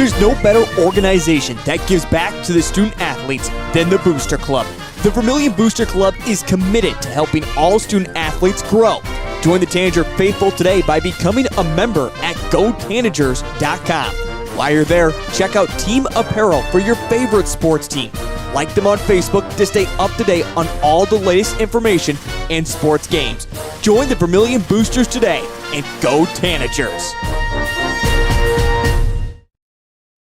There's no better organization that gives back to the student athletes than the Booster Club. The Vermillion Booster Club is committed to helping all student athletes grow. Join the Tanager faithful today by becoming a member at GoTanagers.com. While you're there, check out team apparel for your favorite sports team. Like them on Facebook to stay up to date on all the latest information and sports games. Join the Vermillion Boosters today and go Tanagers.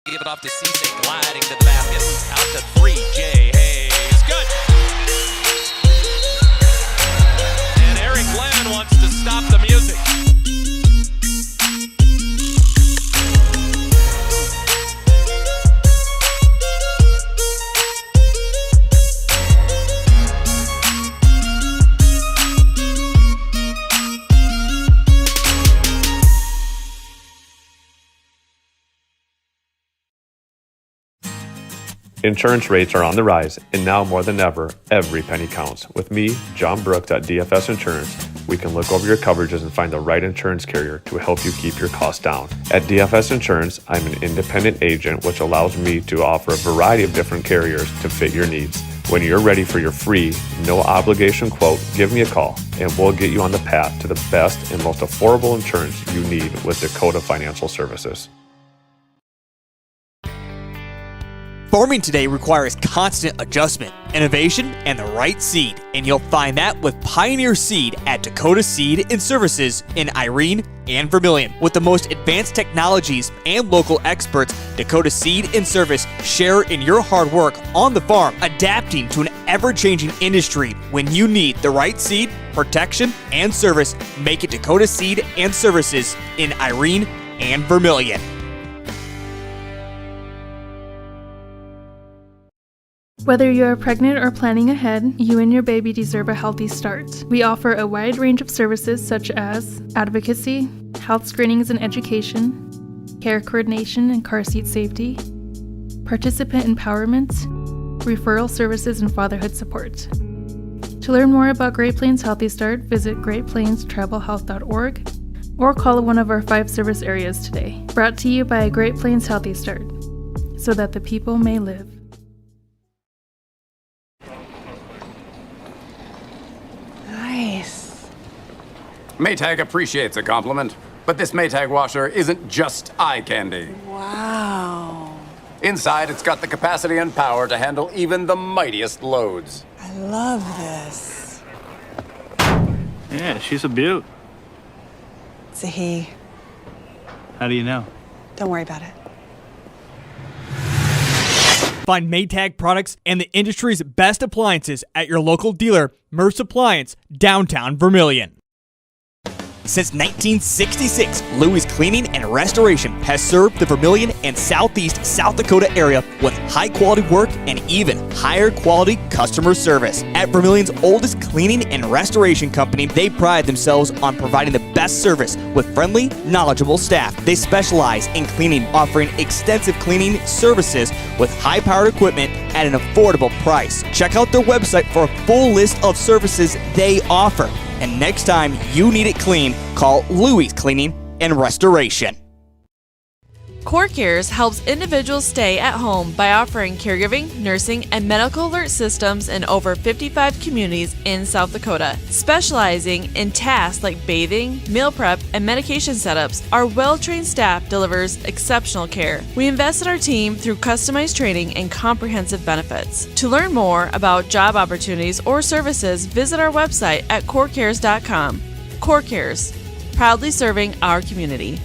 Give it off to Cisse, gliding to the basket. Out to three, Jay Hayes. Good. And Eric Glenn wants to stop the music. Insurance rates are on the rise, and now more than ever, every penny counts. With me, John Brooks at DFS Insurance, we can look over your coverages and find the right insurance carrier to help you keep your costs down. At DFS Insurance, I'm an independent agent, which allows me to offer a variety of different carriers to fit your needs. When you're ready for your free, no obligation quote, give me a call, and we'll get you on the path to the best and most affordable insurance you need with Dakota Financial Services. Farming today requires constant adjustment, innovation, and the right seed, and you'll find that with Pioneer Seed at Dakota Seed and Services in Irene and Vermillion. With the most advanced technologies and local experts, Dakota Seed and Service share in your hard work on the farm, adapting to an ever-changing industry. When you need the right seed, protection, and service, make it Dakota Seed and Services in Irene and Vermillion. Whether you are pregnant or planning ahead, you and your baby deserve a healthy start. We offer a wide range of services such as advocacy, health screenings and education, care coordination and car seat safety, participant empowerment, referral services, and fatherhood support. To learn more about Great Plains Healthy Start, visit greatplainstravelhealth.org or call one of our 5 service areas today. Brought to you by Great Plains Healthy Start, so that the people may live. Nice. Maytag appreciates a compliment, but this Maytag washer isn't just eye candy. Wow. Inside, it's got the capacity and power to handle even the mightiest loads. I love this. Yeah, she's a beaut. It's a he. How do you know? Don't worry about it. Find Maytag products and the industry's best appliances at your local dealer, Murph's Appliance, downtown Vermillion. Since 1966, Louis Cleaning and Restoration has served the Vermillion and southeast South Dakota area with high-quality work and even higher-quality customer service. At Vermillion's oldest cleaning and restoration company, they pride themselves on providing the best service with friendly, knowledgeable staff. They specialize in cleaning, offering extensive cleaning services with high-powered equipment at an affordable price. Check out their website for a full list of services they offer. And next time you need it clean, call Louis Cleaning and Restoration. Core Cares helps individuals stay at home by offering caregiving, nursing, and medical alert systems in over 55 communities in South Dakota. Specializing in tasks like bathing, meal prep, and medication setups, our well-trained staff delivers exceptional care. We invest in our team through customized training and comprehensive benefits. To learn more about job opportunities or services, visit our website at corecares.com. Core Cares, proudly serving our community.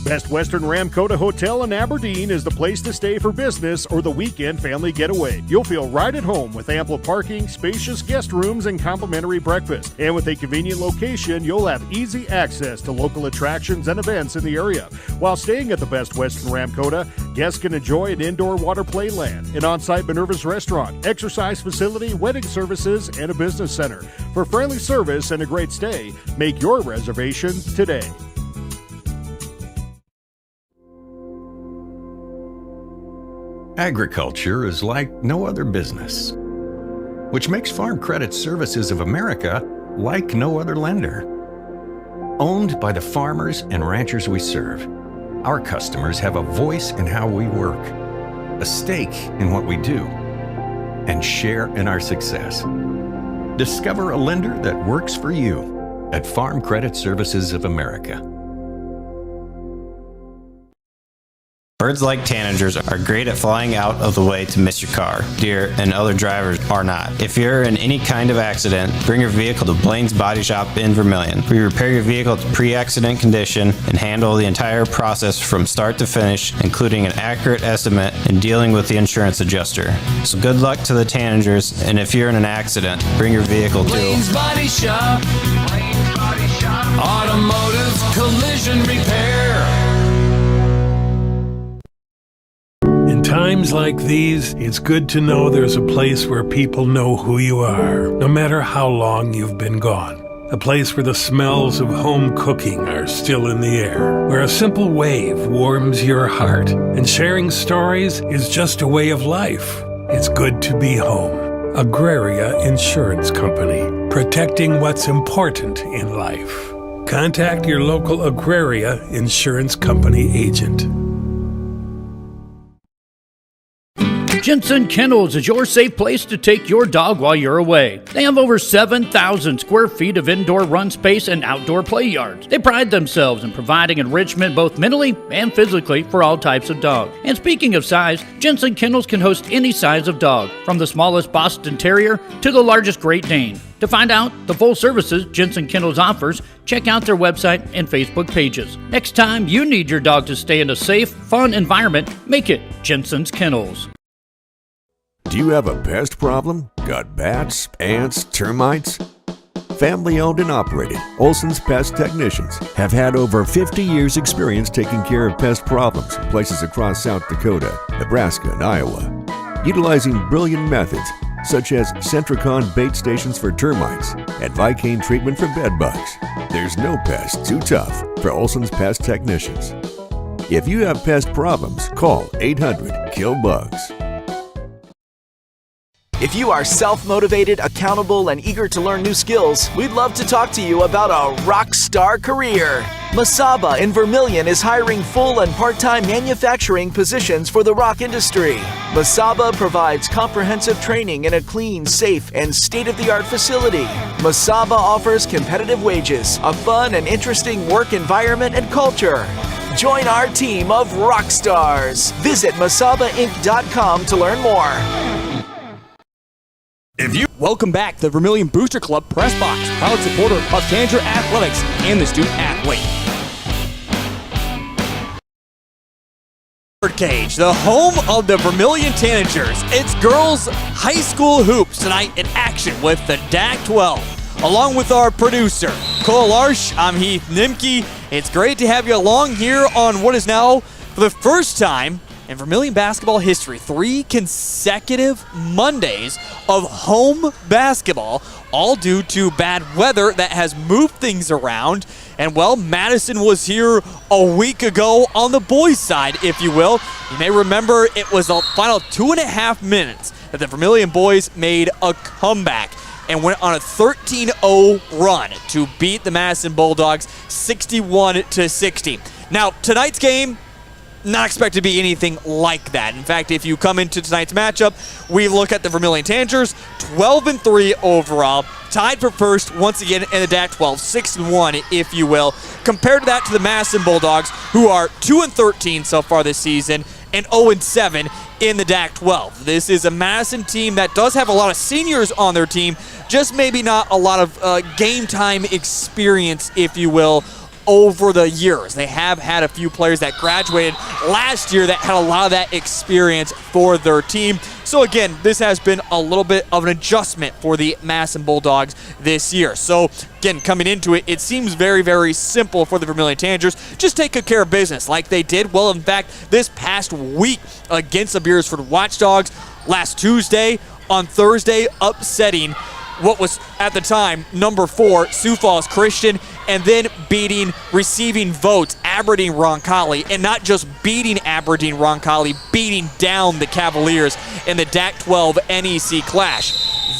Best Western Ramkota Hotel in Aberdeen is the place to stay for business or the weekend family getaway. You'll feel right at home with ample parking, spacious guest rooms, and complimentary breakfast. And with a convenient location, you'll have easy access to local attractions and events in the area. While staying at the Best Western Ramkota, guests can enjoy an indoor water play land, an on-site Minerva's restaurant, exercise facility, wedding services, and a business center. For friendly service and a great stay, make your reservation today. Agriculture is like no other business, which makes Farm Credit Services of America like no other lender. Owned by the farmers and ranchers we serve, Our customers have a voice in how we work, a stake in what we do, and share in our success. Discover a lender that works for you at Farm Credit Services of America. Birds like tanagers are great at flying out of the way to miss your car, deer, and other drivers are not. If you're in any kind of accident, bring your vehicle to Blaine's Body Shop in Vermillion. We repair your vehicle to pre-accident condition and handle the entire process from start to finish, including an accurate estimate and dealing with the insurance adjuster. So good luck to the tanagers, and if you're in an accident, bring your vehicle to Blaine's Body Shop. Blaine's Body Shop. Automotive collision repair. In times like these, it's good to know there's a place where people know who you are, no matter how long you've been gone. A place where the smells of home cooking are still in the air, where a simple wave warms your heart, and sharing stories is just a way of life. It's good to be home. Agraria Insurance Company, protecting what's important in life. Contact your local Agraria Insurance Company agent. Jensen Kennels is your safe place to take your dog while you're away. They have over 7,000 square feet of indoor run space and outdoor play yards. They pride themselves in providing enrichment both mentally and physically for all types of dog. And speaking of size, Jensen Kennels can host any size of dog, from the smallest Boston Terrier to the largest Great Dane. To find out the full services Jensen Kennels offers, check out their website and Facebook pages. Next time you need your dog to stay in a safe, fun environment, make it Jensen's Kennels. Do you have a pest problem? Got bats, ants, termites? Family owned and operated, Olson's Pest Technicians have had over 50 years experience taking care of pest problems in places across South Dakota, Nebraska, and Iowa. Utilizing brilliant methods such as Centricon bait stations for termites and Vicane treatment for bed bugs. There's no pest too tough for Olson's Pest Technicians. If you have pest problems, call 800-KILL-BUGS. If you are self-motivated, accountable, and eager to learn new skills, we'd love to talk to you about a rock star career. Masaba in Vermillion is hiring full and part-time manufacturing positions for the rock industry. Masaba provides comprehensive training in a clean, safe, and state-of-the-art facility. Masaba offers competitive wages, a fun and interesting work environment and culture. Join our team of rock stars. Visit masabainc.com to learn more. Welcome back to the Vermillion Booster Club Press Box, proud supporter of Tanager Athletics and the student athlete. Cage, the home of the Vermillion Tanagers. It's girls high school hoops tonight in action with the DAC 12. Along with our producer, Cole Larsh, I'm Heath Nimke. It's great to have you along here on what is now, for the first time in Vermillion basketball history, 3 consecutive Mondays of home basketball, all due to bad weather that has moved things around. And, well, Madison was here a week ago on the boys' side, if you will. You may remember it was the final 2.5 minutes that the Vermillion boys made a comeback and went on a 13-0 run to beat the Madison Bulldogs 61-60. Now, tonight's game, not expected to be anything like that. In fact, if you come into tonight's matchup, we look at the Vermillion Tanagers, 12-3 overall, tied for first once again in the DAC 12, 6-1 if you will. Compared to that to the Madison Bulldogs, who are 2-13 so far this season and 0-7 in the DAC 12. This is a Madison team that does have a lot of seniors on their team, just maybe not a lot of game time experience, if you will, over the years. They have had a few players that graduated last year that had a lot of that experience for their team. So again, this has been a little bit of an adjustment for the Madison Bulldogs this year. So again, coming into it, it seems very, very simple for the Vermillion Tanagers. Just take good care of business like they did. Well, in fact, this past week against the Beersford Watchdogs, last Tuesday, on Thursday, upsetting what was at the time number 4 Sioux Falls Christian, and then beating receiving votes Aberdeen Roncalli, and not just beating Aberdeen Roncalli, beating down the Cavaliers in the DAC 12 NEC clash.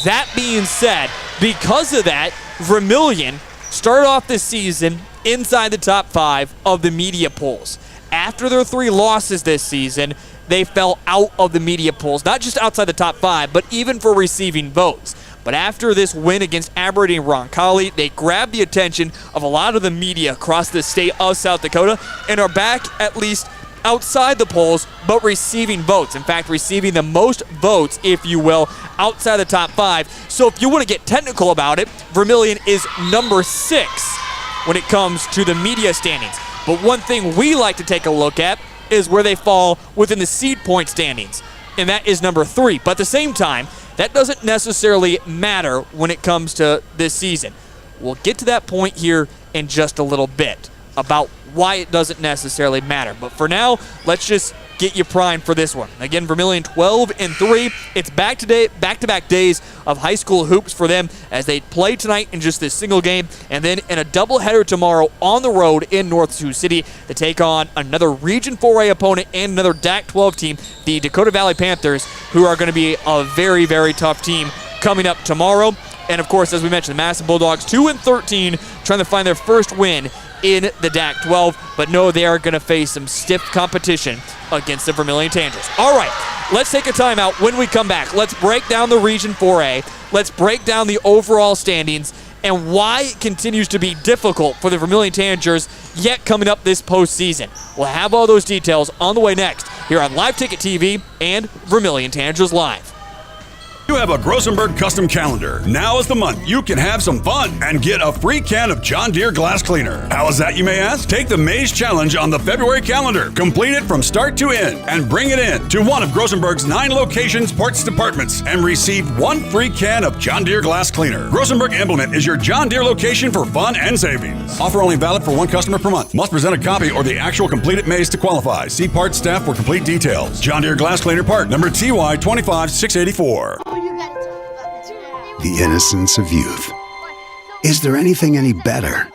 That being said, because of that, Vermillion started off this season inside the top 5 of the media polls. after their 3 losses this season, they fell out of the media polls, not just outside the top 5, but even for receiving votes. But after this win against Aberdeen and Roncalli, they grabbed the attention of a lot of the media across the state of South Dakota and are back at least outside the polls, but receiving votes. In fact, receiving the most votes, if you will, outside the top 5. So if you want to get technical about it, Vermillion is number 6 when it comes to the media standings. But one thing we like to take a look at is where they fall within the seed point standings, and that is number 3. But at the same time, that doesn't necessarily matter when it comes to this season. We'll get to that point here in just a little bit about why it doesn't necessarily matter. But for now, let's just get you primed for this one. Again, Vermillion 12-3. It's back-to-back days of high school hoops for them as they play tonight in just this single game, and then in a doubleheader tomorrow on the road in North Sioux City to take on another Region 4A opponent and another DAC-12 team, the Dakota Valley Panthers, who are going to be a very, very tough team coming up tomorrow. And of course, as we mentioned, the Madison Bulldogs 2-13, trying to find their first win in the DAC-12, but no, they are going to face some stiff competition against the Vermillion Tanagers. All right, let's take a timeout. When we come back, let's break down the Region 4A, let's break down the overall standings, and why it continues to be difficult for the Vermillion Tanagers yet coming up this postseason. We'll have all those details on the way next here on Live Ticket TV and Vermillion Tanagers Live. You have a Grosenberg custom calendar. Now is the month you can have some fun and get a free can of John Deere glass cleaner. How is that, you may ask? Take the Maze Challenge on the February calendar. Complete it from start to end and bring it in to one of Grosenberg's 9 locations, ports, departments, and receive 1 free can of John Deere glass cleaner. Grosenberg Implement is your John Deere location for fun and savings. Offer only valid for 1 customer per month. Must present a copy or the actual completed maze to qualify. See parts staff for complete details. John Deere glass cleaner part number TY 25684. The innocence of youth. Is there anything any better?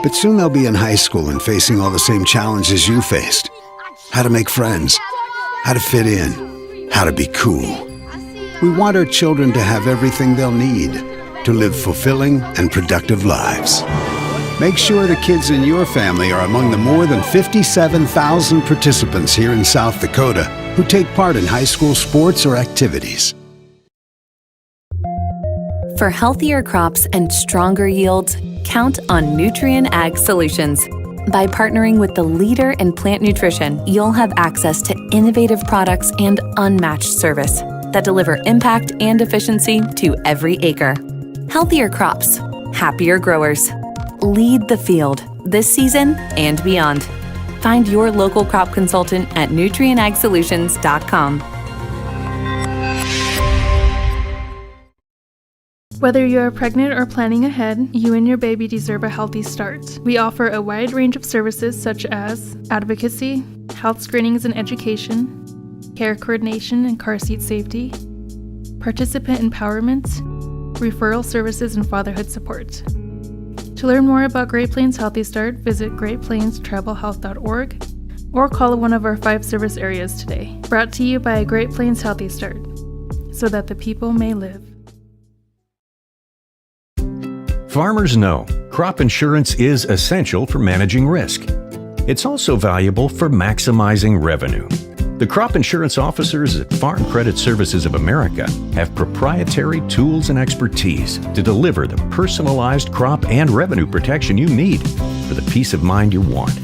But soon they'll be in high school and facing all the same challenges you faced. How to make friends, how to fit in, how to be cool. We want our children to have everything they'll need to live fulfilling and productive lives. Make sure the kids in your family are among the more than 57,000 participants here in South Dakota who take part in high school sports or activities. For healthier crops and stronger yields, count on Nutrien Ag Solutions. By partnering with the leader in plant nutrition, you'll have access to innovative products and unmatched service that deliver impact and efficiency to every acre. Healthier crops, happier growers. Lead the field this season and beyond. Find your local crop consultant at nutrienagsolutions.com. Whether you're pregnant or planning ahead, you and your baby deserve a healthy start. We offer a wide range of services such as advocacy, health screenings and education, care coordination and car seat safety, participant empowerment, referral services, and fatherhood support. To learn more about Great Plains Healthy Start, visit greatplainstravelhealth.org or call one of our 5 service areas today. Brought to you by Great Plains Healthy Start, so that the people may live. Farmers know crop insurance is essential for managing risk. It's also valuable for maximizing revenue. The crop insurance officers at Farm Credit Services of America have proprietary tools and expertise to deliver the personalized crop and revenue protection you need for the peace of mind you want.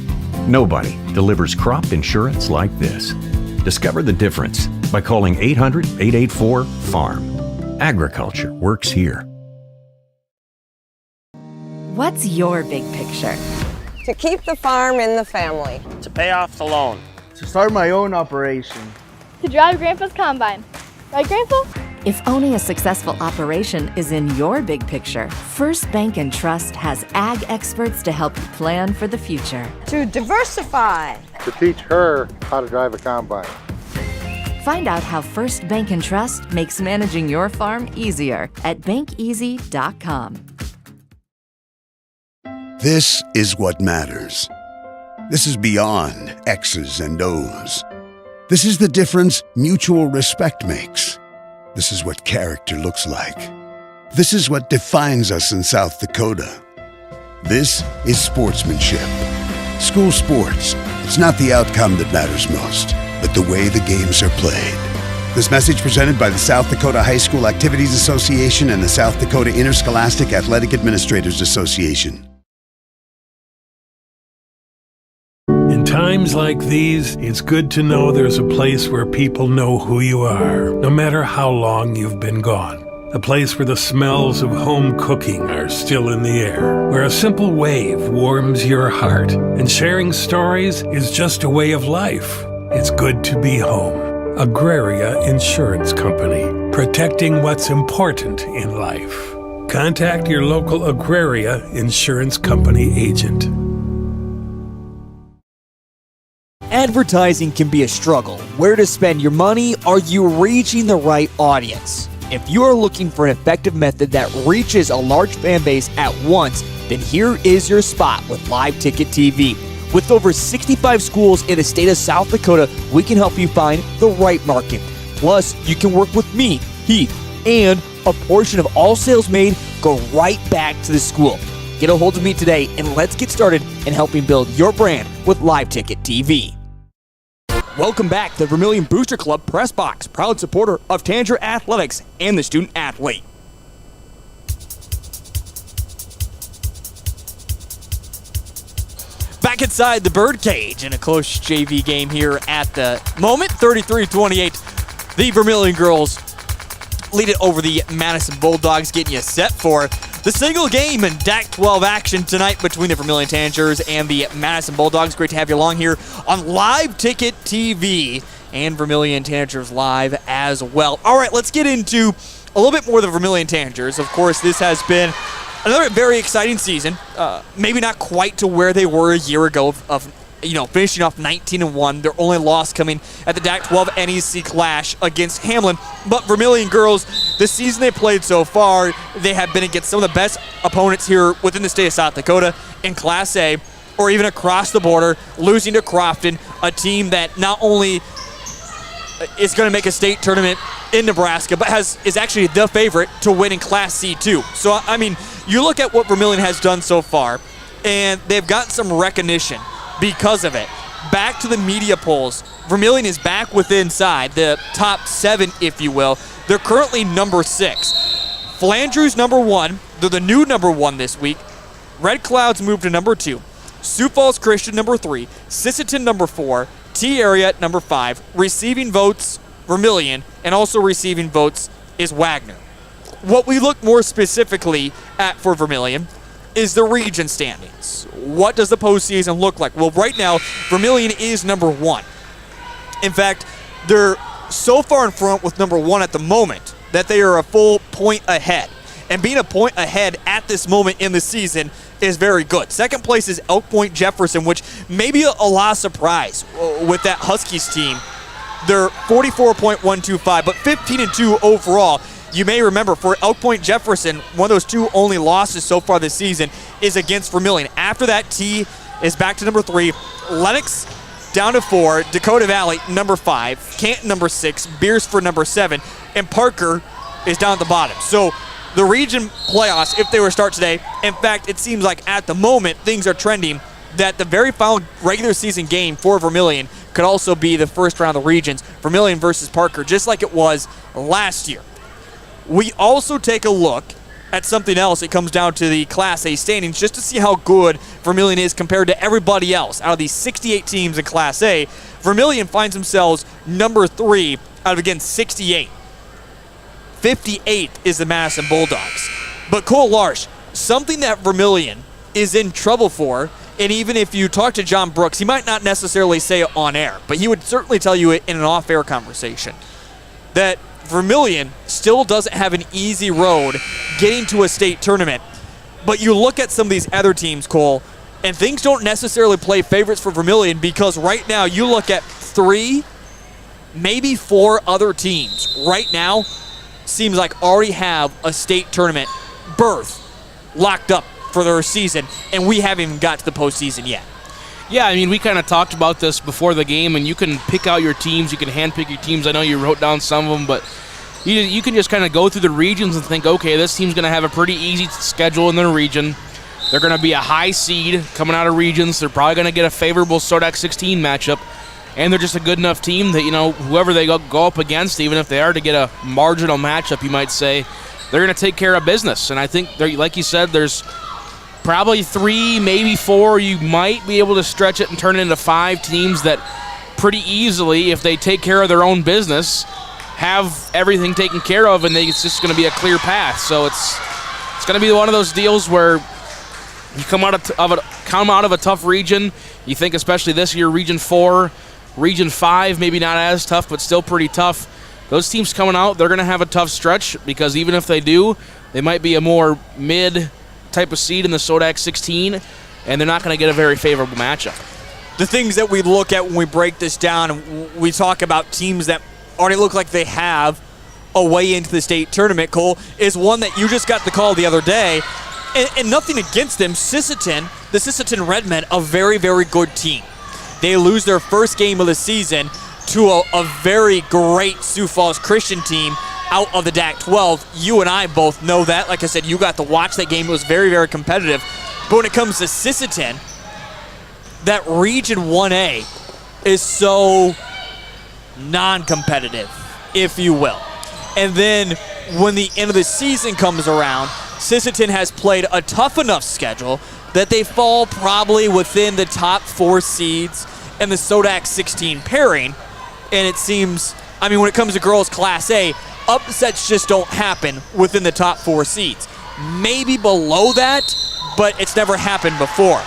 Nobody delivers crop insurance like this. Discover the difference by calling 800-884-FARM. Agriculture works here. What's your big picture? To keep the farm in the family. To pay off the loan. To start my own operation. To drive Grandpa's combine. Right, Grandpa? If owning a successful operation is in your big picture, First Bank & Trust has ag experts to help you plan for the future. To diversify. To teach her how to drive a combine. Find out how First Bank & Trust makes managing your farm easier at bankeasy.com. This is what matters. This is beyond X's and O's. This is the difference mutual respect makes. This is what character looks like. This is what defines us in South Dakota. This is sportsmanship. School sports, It's not the outcome that matters most, but the way the games are played. This message presented by the South Dakota High School Activities Association and the South Dakota Interscholastic Athletic Administrators Association. In times like these, it's good to know there's a place where people know who you are, no matter how long you've been gone. A place where the smells of home cooking are still in the air, where a simple wave warms your heart, and sharing stories is just a way of life. It's good to be home. Agraria Insurance Company, protecting what's important in life. Contact your local Agraria Insurance Company agent. Advertising can be a struggle. Where to spend your money? Are you reaching the right audience? If you are looking for an effective method that reaches a large fan base at once, then here is your spot with Live Ticket TV. With over 65 schools in the state of South Dakota, we can help you find the right market. Plus, you can work with me, Heath, and a portion of all sales made go right back to the school. Get a hold of me today and let's get started in helping build your brand with Live Ticket TV. Welcome back to the Vermillion Booster Club Press Box, proud supporter of Tanager Athletics and the student athlete. Back inside the birdcage in a close JV game here at the moment, 33-28. The Vermillion girls lead it over the Madison Bulldogs, getting you set for the single game in DAC 12 action tonight between the Vermillion Tanagers and the Madison Bulldogs. Great to have you along here on Live Ticket TV and Vermillion Tanagers Live as well. All right, let's get into a little bit more of the Vermillion Tanagers. Of course, this has been another very exciting season. Maybe not quite to where they were a year ago of finishing off 19-1. Their only loss coming at the DAC 12 NEC clash against Hamlin. But Vermillion girls, the season they played so far, they have been against some of the best opponents here within the state of South Dakota in Class A, or even across the border, losing to Crofton, a team that not only is going to make a state tournament in Nebraska, but is actually the favorite to win in Class C too. So, I mean, you look at what Vermillion has done so far, and they've gotten some recognition because of it. Back to the media polls, Vermillion is back within the top 7, if you will. They're currently number 6. Flandreau's number 1. They're the new number 1 this week. Red Clouds moved to number 2. Sioux Falls Christian number 3. Sisseton number 4. T-Area at number 5. Receiving votes, Vermillion, and also receiving votes is Wagner. What we look more specifically at for Vermillion is the region standings. What does the postseason look like? Well, right now, Vermillion is number 1. In fact, they're so far in front with number 1 at the moment that they are a full point ahead. And being a point ahead at this moment in the season is very good. Second place is Elk Point Jefferson, which may be a lot of surprise with that Huskies team. They're 44.125, but 15-2 overall. You may remember for Elk Point Jefferson, one of those 2 only losses so far this season is against Vermillion. After that, T is back to number 3. Lennox down to 4. Dakota Valley, number 5. Canton, number 6. Beersford, number 7. And Parker is down at the bottom. So the region playoffs, if they were to start today, in fact, it seems like at the moment things are trending that the very final regular season game for Vermillion could also be the first round of the regions, Vermillion versus Parker, just like it was last year. We also take a look at something else. It comes down to the Class A standings just to see how good Vermillion is compared to everybody else. Out of these 68 teams in Class A, Vermillion finds themselves number 3 out of, again, 68. 58th is the Madison Bulldogs. But Cole Larsh, something that Vermillion is in trouble for, and even if you talk to John Brooks, he might not necessarily say it on air, but he would certainly tell you it in an off-air conversation, that Vermillion still doesn't have an easy road getting to a state tournament. But you look at some of these other teams, Cole, and things don't necessarily play favorites for Vermillion because right now you look at 3, maybe 4 other teams right now seems like already have a state tournament berth locked up for their season, and we haven't even got to the postseason yet. Yeah, I mean, we kind of talked about this before the game, and you can pick out your teams. You can handpick your teams. I know you wrote down some of them, but you can just kind of go through the regions and think, okay, this team's going to have a pretty easy schedule in their region. They're going to be a high seed coming out of regions. They're probably going to get a favorable SODAC 16 matchup. And they're just a good enough team that, whoever they go up against, even if they are to get a marginal matchup, you might say, they're going to take care of business. And I think, like you said, there's probably 3, maybe 4. You might be able to stretch it and turn it into 5 teams that pretty easily, if they take care of their own business, have everything taken care of, and it's just going to be a clear path. So it's going to be one of those deals where you come out of a tough region. You think, especially this year, Region 4, Region 5, maybe not as tough, but still pretty tough. Those teams coming out, they're going to have a tough stretch, because even if they do, they might be a more mid type of seed in the SODAC 16, and they're not going to get a very favorable matchup. The things that we look at when we break this down, we talk about teams that already look like they have a way into the state tournament, Cole, is one that you just got the call the other day, and nothing against them. The Sisseton Redmen, a very, very good team. They lose their first game of the season to a very great Sioux Falls Christian team out of the DAC-12. You and I both know that. Like I said, you got to watch that game. It was very, very competitive. But when it comes to Sisseton, that Region 1A is so non-competitive, if you will. And then when the end of the season comes around, Sisseton has played a tough enough schedule that they fall probably within the top 4 seeds in the SODAC 16 pairing. And it seems, when it comes to girls Class A, upsets just don't happen within the top 4 seeds. Maybe below that, but it's never happened before.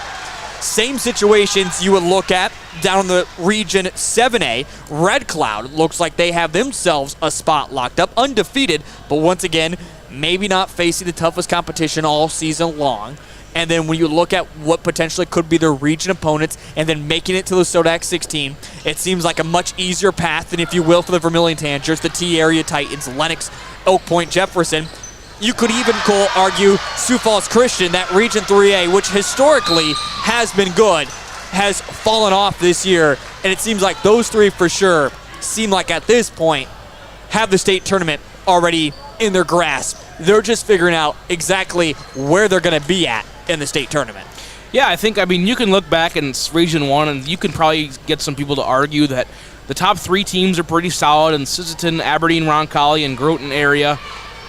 Same situations you would look at down in the Region 7A. Red Cloud looks like they have themselves a spot locked up, undefeated, but once again, maybe not facing the toughest competition all season long. And then when you look at what potentially could be their region opponents and then making it to the SODAC 16, it seems like a much easier path than, if you will, for the Vermillion Tanagers, the T-Area Titans, Lennox, Oak Point, Jefferson. You could even, Cole, argue Sioux Falls Christian, that Region 3A, which historically has been good, has fallen off this year. And it seems like those 3 for sure seem like at this point have the state tournament already in their grasp. They're just figuring out exactly where they're going to be at in the state tournament. Yeah, I think, you can look back in Region 1, and you can probably get some people to argue that the top 3 teams are pretty solid in Sisseton, Aberdeen, Roncalli, and Groton area.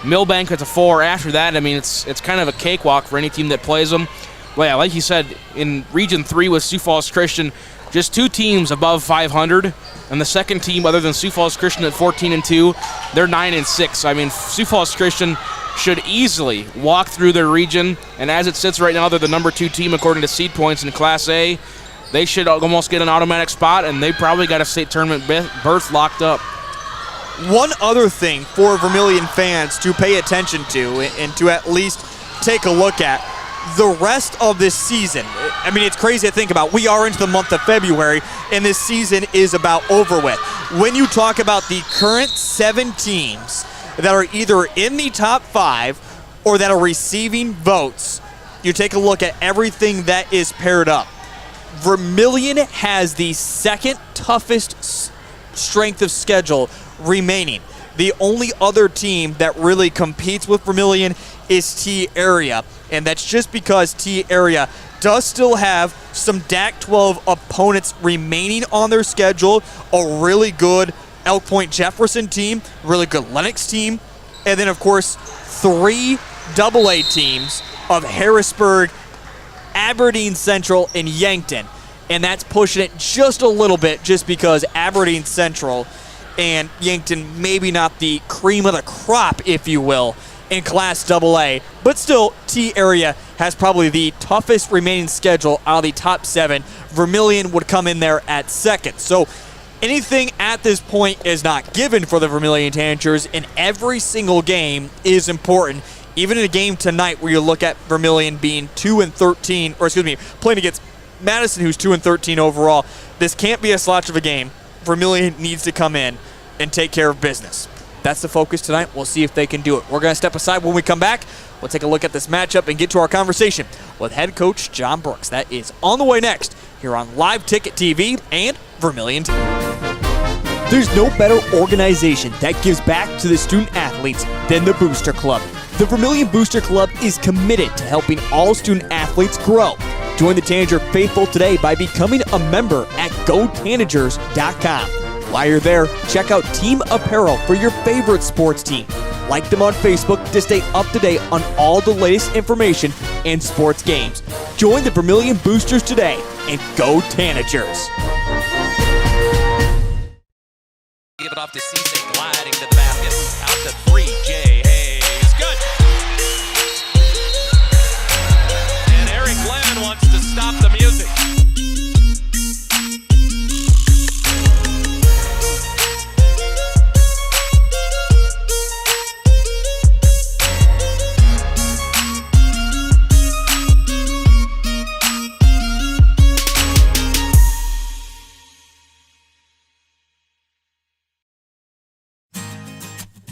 Millbank at the 4. After that, it's kind of a cakewalk for any team that plays them. Well, yeah, like you said, in Region 3 with Sioux Falls Christian, just 2 teams above 500, and the second team, other than Sioux Falls Christian at 14-2, they're 9-6. Sioux Falls Christian should easily walk through their region, and as it sits right now, they're the number 2 team according to seed points in Class A. They should almost get an automatic spot, and they probably got a state tournament berth locked up. One other thing for Vermillion fans to pay attention to and to at least take a look at, the rest of this season. It's crazy to think about. We are into the month of February, and this season is about over with. When you talk about the current 7 teams that are either in the top 5 or that are receiving votes, you take a look at everything that is paired up. Vermillion has the second toughest strength of schedule remaining. The only other team that really competes with Vermillion is T-Area, and that's just because T-Area does still have some DAC-12 opponents remaining on their schedule, a really good Elk Point Jefferson team, really good Lennox team, and then of course 3 AA teams of Harrisburg, Aberdeen Central, and Yankton. And that's pushing it just a little bit, just because Aberdeen Central and Yankton maybe not the cream of the crop, if you will, in Class AA, but still T-Area has probably the toughest remaining schedule out of the top 7. Vermillion would come in there at second. So anything at this point is not given for the Vermillion Tanagers, and every single game is important. Even in a game tonight where you look at Vermillion being 2-13, or excuse me, playing against Madison, who's 2-13 overall, this can't be a slouch of a game. Vermillion needs to come in and take care of business. That's the focus tonight. We'll see if they can do it. We're going to step aside. When we come back, we'll take a look at this matchup and get to our conversation with head coach John Brooks. That is on the way next here on Live Ticket TV and Vermillion. There's no better organization that gives back to the student athletes than the Booster Club. The Vermillion Booster Club is committed to helping all student athletes athletes grow. Join the Tanager faithful today by becoming a member at GoTanagers.com. While you're there, check out team apparel for your favorite sports team. Like them on Facebook to stay up to date on all the latest information and sports games. Join the Vermillion Boosters today and go Tanagers. Give it off to Cisse, gliding to the basket. Out to three, Jay Hayes. Good. And Eric Glenn wants to stop the music.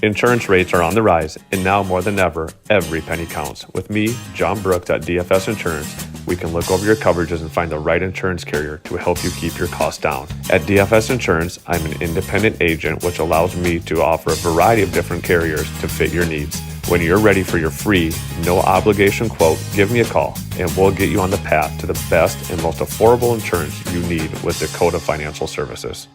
Insurance rates are on the rise, and now more than ever, every penny counts. With me, John Brooks at DFS Insurance, we can look over your coverages and find the right insurance carrier to help you keep your costs down. At DFS Insurance, I'm an independent agent, which allows me to offer a variety of different carriers to fit your needs. When you're ready for your free, no obligation quote, give me a call, and we'll get you on the path to the best and most affordable insurance you need with Dakota Financial Services.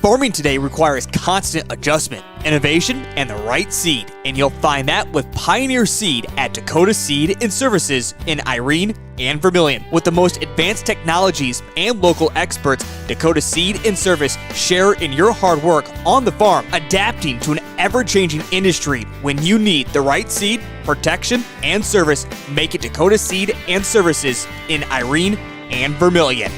Farming today requires constant adjustment, innovation, and the right seed, and you'll find that with Pioneer Seed at Dakota Seed and Services in Irene and Vermillion. With the most advanced technologies and local experts, Dakota Seed and Service share in your hard work on the farm, adapting to an ever-changing industry. When you need the right seed, protection, and service, make it Dakota Seed and Services in Irene and Vermillion.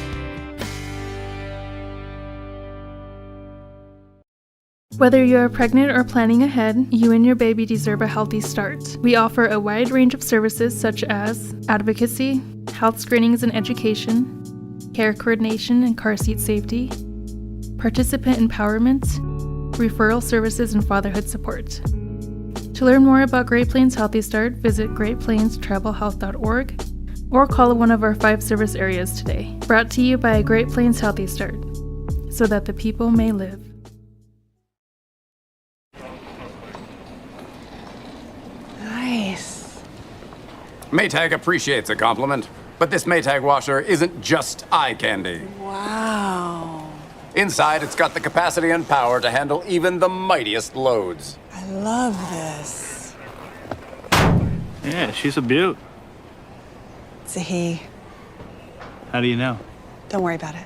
Whether you are pregnant or planning ahead, you and your baby deserve a healthy start. We offer a wide range of services such as advocacy, health screenings and education, care coordination and car seat safety, participant empowerment, referral services, and fatherhood support. To learn more about Great Plains Healthy Start, visit greatplainstravelhealth.org or call one of our 5 service areas today. Brought to you by Great Plains Healthy Start, so that the people may live. Nice. Maytag appreciates a compliment, but this Maytag washer isn't just eye candy. Wow. Inside, it's got the capacity and power to handle even the mightiest loads. I love this. Yeah, she's a beaut. It's a he. How do you know? Don't worry about it.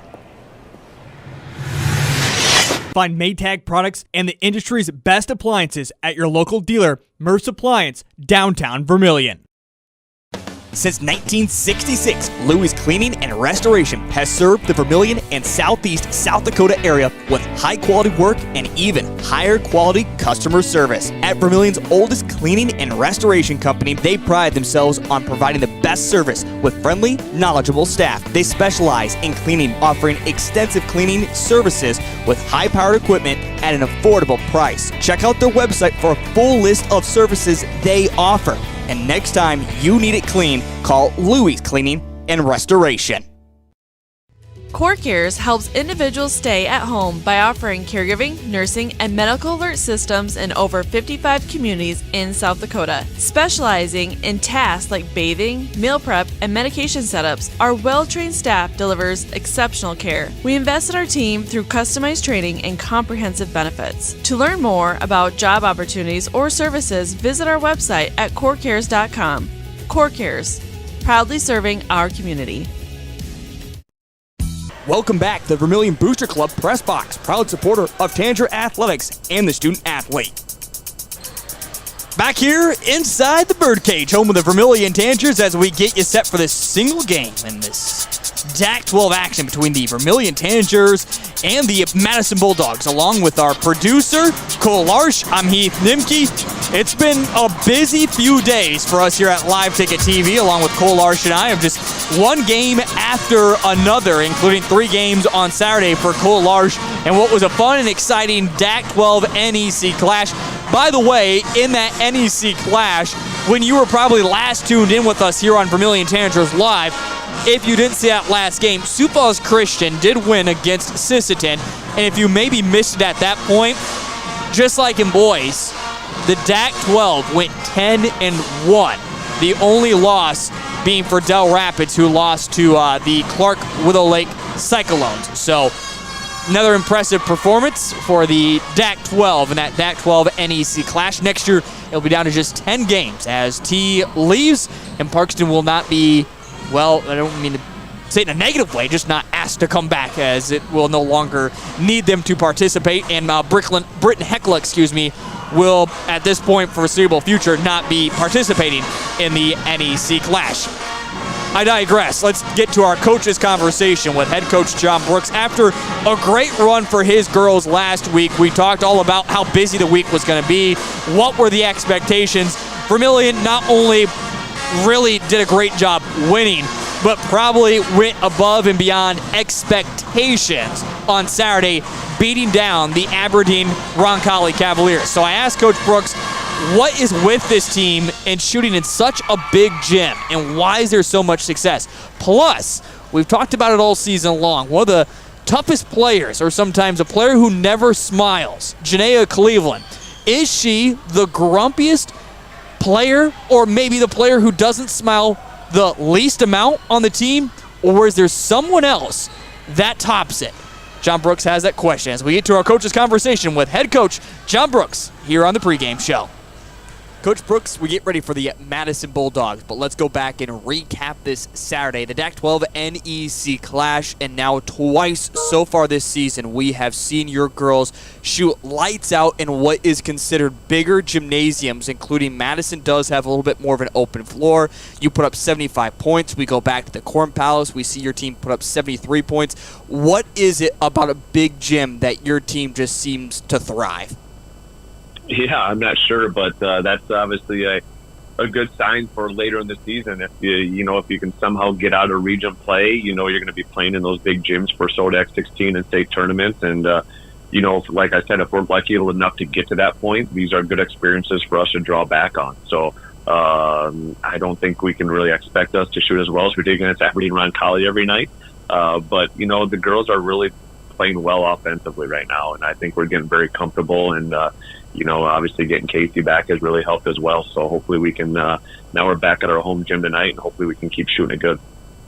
Find Maytag products and the industry's best appliances at your local dealer, Merce Appliance, downtown Vermillion. Since 1966, Louis Cleaning and Restoration has served the Vermillion and southeast South Dakota area with high-quality work and even higher-quality customer service. At Vermillion's oldest cleaning and restoration company, they pride themselves on providing the best service with friendly, knowledgeable staff. They specialize in cleaning, offering extensive cleaning services with high-powered equipment at an affordable price. Check out their website for a full list of services they offer. And next time you need it clean, call Louis Cleaning and Restoration. Core Cares helps individuals stay at home by offering caregiving, nursing, and medical alert systems in over 55 communities in South Dakota. Specializing in tasks like bathing, meal prep, and medication setups, our well-trained staff delivers exceptional care. We invest in our team through customized training and comprehensive benefits. To learn more about job opportunities or services, visit our website at corecares.com. Core Cares, proudly serving our community. Welcome back to the Vermillion Booster Club Press Box, proud supporter of Tanager Athletics and the student athlete. Back here inside the birdcage, home of the Vermillion Tanagers, as we get you set for this single game in this DAC-12 action between the Vermillion Tanagers and the Madison Bulldogs. Along with our producer, Cole Larsh, I'm Heath Nimke. It's been a busy few days for us here at Live Ticket TV, along with Cole Larsh and I, of just one game after another, including 3 games on Saturday for Cole Larsh, and what was a fun and exciting DAC-12 NEC clash. By the way, in that NEC clash, when you were probably last tuned in with us here on Vermillion Tanagers Live, if you didn't see that last game, Sioux Falls Christian did win against Sisseton, and if you maybe missed it at that point, just like in boys, the DAC-12 went 10-1. The only loss being for Del Rapids, who lost to the Clark Willow Lake Cyclones. So another impressive performance for the DAC-12 in that DAC-12 NEC clash. Next year, it'll be down to just 10 games as T leaves, and Parkston will not be, well, I don't mean to say it in a negative way, just not asked to come back, as it will no longer need them to participate. And Britton Heckler, will at this point for foreseeable future not be participating in the NEC clash. I digress. Let's get to our coaches conversation with head coach John Brooks. After a great run for his girls last week, we talked all about how busy the week was going to be. What were the expectations? Vermillion not only really did a great job winning, but probably went above and beyond expectations on Saturday, beating down the Aberdeen Roncalli Cavaliers. So I asked Coach Brooks, what is with this team and shooting in such a big gym, and why is there so much success? Plus, we've talked about it all season long. One of the toughest players, or sometimes a player who never smiles, Janaea Cleveland. Is she the grumpiest player, or maybe the player who doesn't smile the least amount on the team, or is there someone else that tops it? John Brooks has that question as we get to our coach's conversation with head coach John Brooks here on the pregame show. Coach Brooks, we get ready for the Madison Bulldogs, but let's go back and recap this Saturday. The DAC-12 NEC clash, and now twice so far this season, we have seen your girls shoot lights out in what is considered bigger gymnasiums, including Madison does have a little bit more of an open floor. You put up 75 points. We go back to the Corn Palace. We see your team put up 73 points. What is it about a big gym that your team just seems to thrive? Yeah, I'm not sure, but that's obviously a good sign for later in the season. If if you can somehow get out of region play, you're going to be playing in those big gyms for SODAC 16 and state tournaments. And like I said, if we're lucky enough to get to that point, these are good experiences for us to draw back on. So I don't think we can really expect us to shoot as well as we did against Aberdeen Roncalli every night. But the girls are really playing well offensively right now, and I think we're getting very comfortable. And obviously getting Casey back has really helped as well. So hopefully we can, now we're back at our home gym tonight, and hopefully we can keep shooting it good.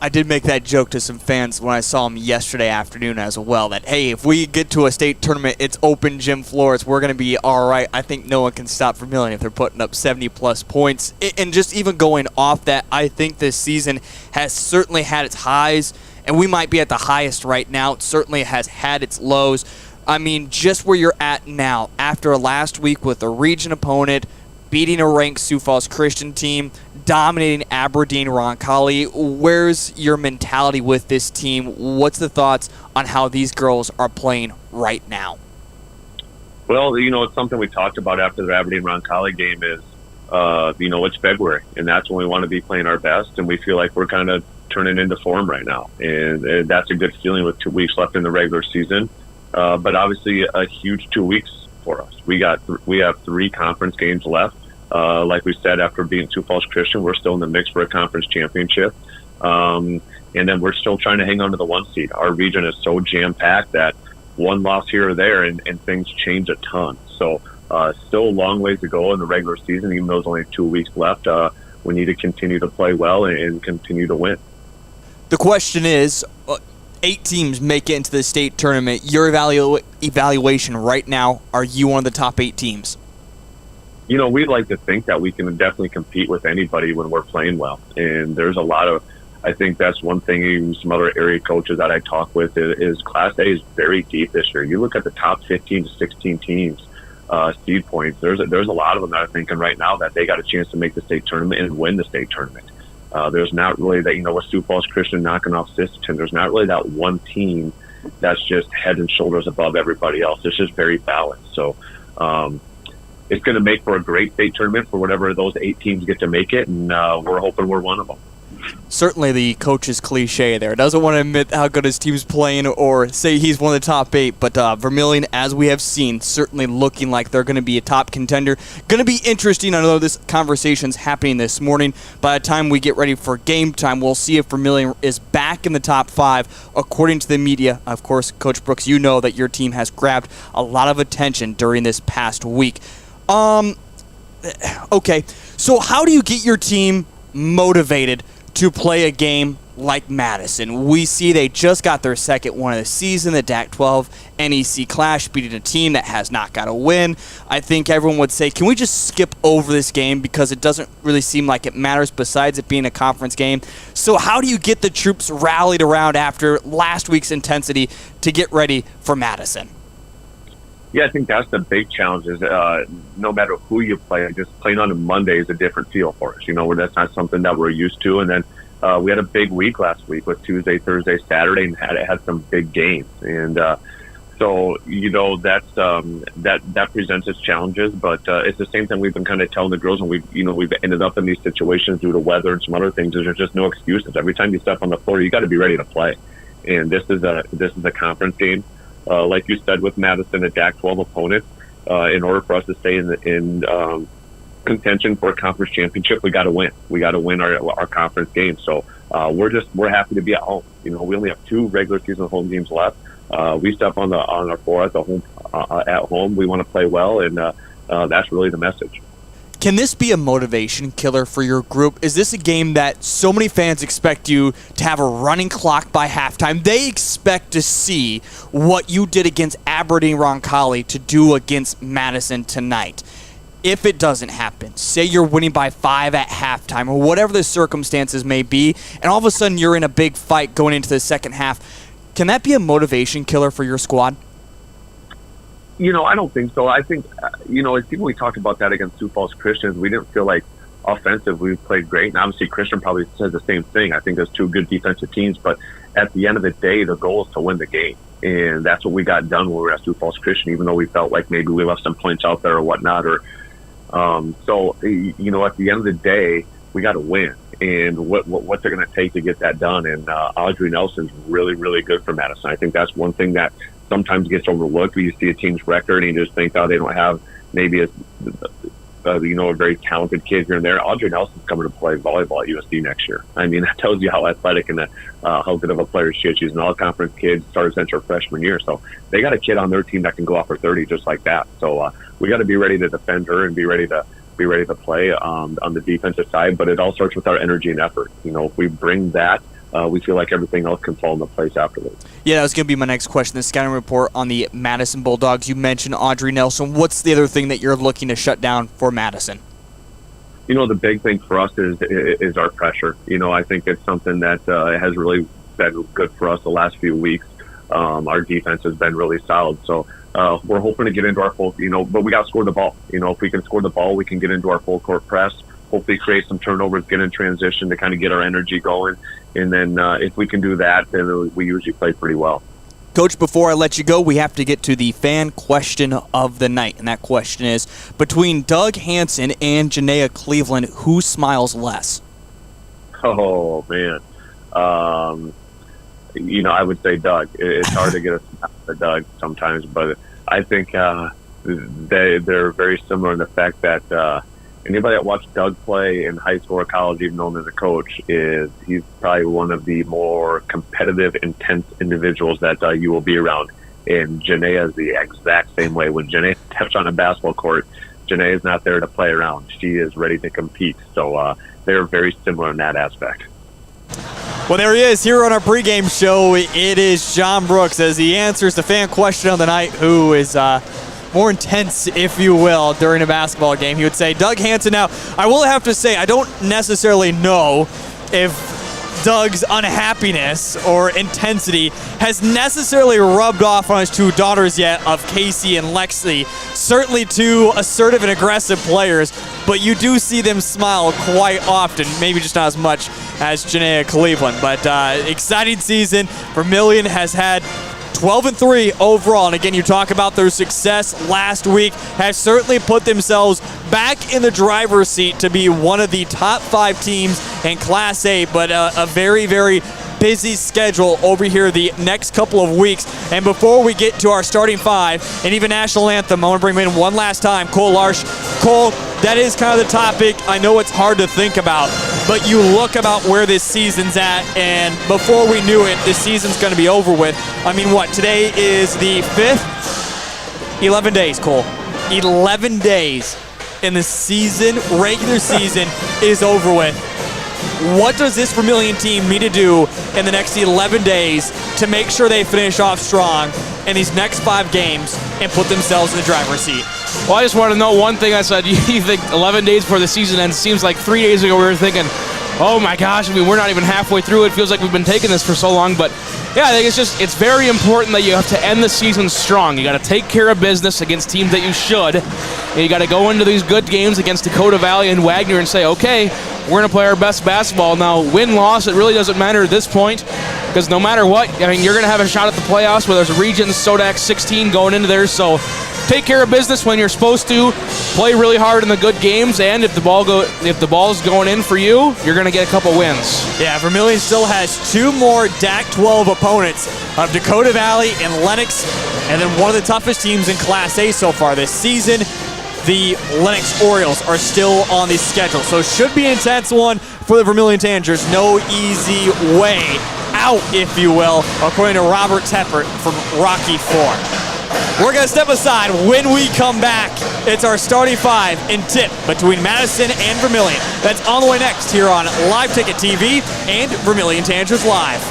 I did make that joke to some fans when I saw them yesterday afternoon as well, that, hey, if we get to a state tournament, it's open gym floors, we're going to be all right. I think no one can stop Vermillion if they're putting up 70-plus points. And just even going off that, I think this season has certainly had its highs, and we might be at the highest right now. It certainly has had its lows. I mean, just where you're at now, after last week with a region opponent, beating a ranked Sioux Falls Christian team, dominating Aberdeen Roncalli, where's your mentality with this team? What's the thoughts on how these girls are playing right now? Well, it's something we talked about after the Aberdeen Roncalli game is, it's February, and that's when we want to be playing our best, and we feel like we're kind of turning into form right now. And that's a good feeling with 2 weeks left in the regular season. But obviously a huge 2 weeks for us. We have 3 conference games left. Like we said, after beating Sioux Falls Christian, we're still in the mix for a conference championship. And then we're still trying to hang on to the 1 seed. Our region is so jam-packed that one loss here or there and things change a ton. So still a long ways to go in the regular season, even though there's only 2 weeks left. We need to continue to play well and continue to win. The question is, 8 teams make it into the state tournament. Your evaluation right now, are you one of the top 8 teams? We'd like to think that we can definitely compete with anybody when we're playing well. And there's a lot of, I think that's one thing, even some other area coaches that I talk with, is Class A is very deep this year. You look at the top 15 to 16 teams, seed points, there's a lot of them that are thinking right now that they got a chance to make the state tournament and win the state tournament. There's not really that, with Sioux Falls Christian knocking off Sisterton, there's not really that one team that's just head and shoulders above everybody else. It's just very balanced. So it's going to make for a great state tournament for whatever those 8 teams get to make it, and we're hoping we're one of them. Certainly the coach's cliche there. Doesn't want to admit how good his team's playing or say he's one of the top 8, but Vermillion, as we have seen, certainly looking like they're going to be a top contender. Going to be interesting. I know this conversation's happening this morning. By the time we get ready for game time, we'll see if Vermillion is back in the top 5. According to the media, of course, Coach Brooks, you know that your team has grabbed a lot of attention during this past week. Okay, so how do you get your team motivated to play a game like Madison? We see they just got their second one of the season, the DAC-12 NEC Clash, beating a team that has not got a win. I think everyone would say, can we just skip over this game because it doesn't really seem like it matters besides it being a conference game? So how do you get the troops rallied around after last week's intensity to get ready for Madison? Yeah, I think that's the big challenge is no matter who you play, just playing on a Monday is a different feel for us. Where that's not something that we're used to. And then we had a big week last week with Tuesday, Thursday, Saturday, and had some big games. And so, that's that presents its challenges. But it's the same thing we've been kind of telling the girls, and we've ended up in these situations due to weather and some other things. There's just no excuses. Every time you step on the floor, you got to be ready to play. And this is a conference game. Like you said, with Madison, a DAC-12 opponent, in order for us to stay in contention for a conference championship, we got to win. We got to win our conference game. So we're happy to be at home. We only have 2 regular season home games left. We step on our floor at home. We want to play well, and that's really the message. Can this be a motivation killer for your group? Is this a game that so many fans expect you to have a running clock by halftime? They expect to see what you did against Aberdeen Roncalli to do against Madison tonight. If it doesn't happen, say you're winning by 5 at halftime or whatever the circumstances may be, and all of a sudden you're in a big fight going into the second half, can that be a motivation killer for your squad? I don't think so. I think, even we talked about that against Sioux Falls Christians. We didn't feel like offensively we played great. And obviously Christian probably says the same thing. I think there's 2 good defensive teams. But at the end of the day, the goal is to win the game. And that's what we got done when we were at Sioux Falls Christian, even though we felt like maybe we left some points out there or whatnot. So, at the end of the day, we got to win. And what's it going to take to get that done? And Audrey Nelson's really, really good for Madison. I think that's one thing that sometimes gets overlooked. You see a team's record and you just think, they don't have maybe a very talented kid here and there. Audrey Nelson's coming to play volleyball at USD next year. I mean, that tells you how athletic and how good of a player she is. She's an all-conference kid, started since her freshman year. So they got a kid on their team that can go off for 30 just like that. So we got to be ready to defend her and be ready to play on the defensive side. But it all starts with our energy and effort. If we bring that, we feel like everything else can fall into place afterwards. Yeah, that was going to be my next question. The scouting report on the Madison Bulldogs. You mentioned Audrey Nelson. What's the other thing that you're looking to shut down for Madison? The big thing for us is our pressure. I think it's something that has really been good for us the last few weeks. Our defense has been really solid. So we're hoping to get into our full, but we got to score the ball. If we can score the ball, we can get into our full court press. Hopefully create some turnovers, get in transition to kind of get our energy going. And then if we can do that, then we usually play pretty well. Coach, before I let you go, we have to get to the fan question of the night. And that question is, between Doug Hansen and Janaea Cleveland, who smiles less? Oh, man. I would say Doug. It's hard to get a smile for Doug sometimes, but I think they're very similar in the fact that anybody that watched Doug play in high school or college, even known as a coach, he's probably one of the more competitive, intense individuals that you will be around. And Janaea is the exact same way. When Janaea steps on a basketball court, Janaea is not there to play around. She is ready to compete. So they're very similar in that aspect. Well, there he is here on our pregame show. It is John Brooks as he answers the fan question of the night, who is more intense, if you will, during a basketball game. He would say Doug Hansen. Now, I will have to say, I don't necessarily know if Doug's unhappiness or intensity has necessarily rubbed off on his 2 daughters yet, of Casey and Lexi. Certainly 2 assertive and aggressive players, but you do see them smile quite often, maybe just not as much as Janaea Cleveland. But exciting season. Vermillion has had 12-3 overall, and again, you talk about their success last week, has certainly put themselves back in the driver's seat to be one of the top 5 teams in Class A, but a very, very busy schedule over here the next couple of weeks. And before we get to our starting 5 and even national anthem, I want to bring him in one last time, Cole Larsh. Cole, that is kind of the topic. I know it's hard to think about, but you look about where this season's at, and before we knew it, this season's going to be over with. I mean, what, today is the 5th? 11 days, Cole. 11 days. and the season, regular season, is over with. What does this Vermillion team need to do in the next 11 days to make sure they finish off strong in these next 5 games and put themselves in the driver's seat? Well, I just want to know one thing. I said, you think 11 days before the season ends? Seems like 3 days ago we were thinking, oh my gosh, I mean, we're not even halfway through. It feels like we've been taking this for so long. But yeah, I think it's very important that you have to end the season strong. You got to take care of business against teams that you should. And you got to go into these good games against Dakota Valley and Wagner and say, okay, we're going to play our best basketball. Now, win-loss, it really doesn't matter at this point, because no matter what, I mean, you're going to have a shot at the playoffs where there's a Region Sodak 16 going into there. So take care of business when you're supposed to. Play really hard in the good games, and if the ball's going in for you, you're going to get a couple wins. Yeah, Vermillion still has 2 more DAC-12 opponents of Dakota Valley and Lennox, and then one of the toughest teams in Class A so far this season. The Lennox Orioles are still on the schedule, so it should be an intense one for the Vermillion Tanagers. No easy way out, if you will, according to Robert Teppert from Rocky 4. We're going to step aside. When we come back, it's our starting 5 and tip between Madison and Vermillion. That's on the way next here on Live Ticket TV and Vermillion Tanagers Live.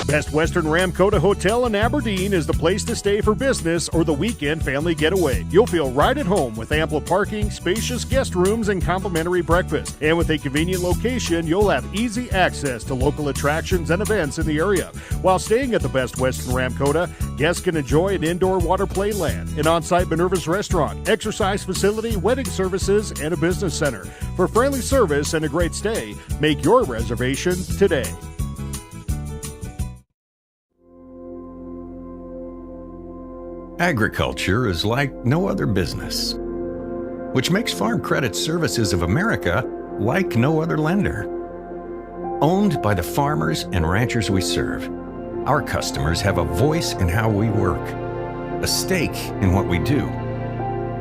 Best Western Ramkota Hotel in Aberdeen is the place to stay for business or the weekend family getaway. You'll feel right at home with ample parking, spacious guest rooms, and complimentary breakfast. And with a convenient location, you'll have easy access to local attractions and events in the area. While staying at the Best Western Ramkota, guests can enjoy an indoor water play land, an on-site Minerva's restaurant, exercise facility, wedding services, and a business center. For friendly service and a great stay, make your reservation today. Agriculture is like no other business, which makes Farm Credit Services of America like no other lender. Owned by the farmers and ranchers we serve, our customers have a voice in how we work, a stake in what we do,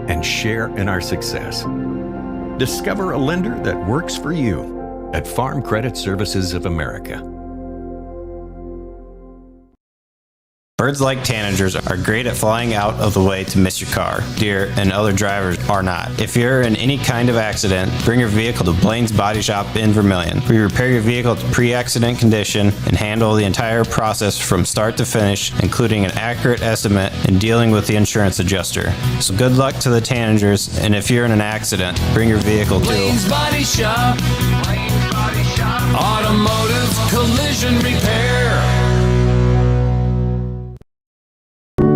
and share in our success. Discover a lender that works for you at Farm Credit Services of America. Birds like tanagers are great at flying out of the way to miss your car. Deer and other drivers are not. If you're in any kind of accident, bring your vehicle to Blaine's Body Shop in Vermillion. We repair your vehicle to pre-accident condition and handle the entire process from start to finish, including an accurate estimate and dealing with the insurance adjuster. So good luck to the tanagers, and if you're in an accident, bring your vehicle to Blaine's Body Shop. Blaine's Body Shop. Automotive collision repair.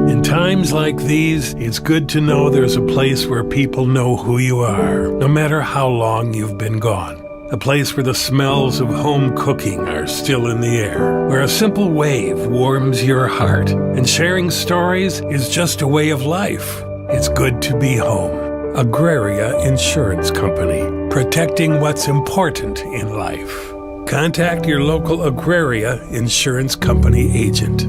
In times like these, it's good to know there's a place where people know who you are, no matter how long you've been gone. A place where the smells of home cooking are still in the air, where a simple wave warms your heart, and sharing stories is just a way of life. It's good to be home. Agraria Insurance Company, protecting what's important in life. Contact your local Agraria Insurance Company agent.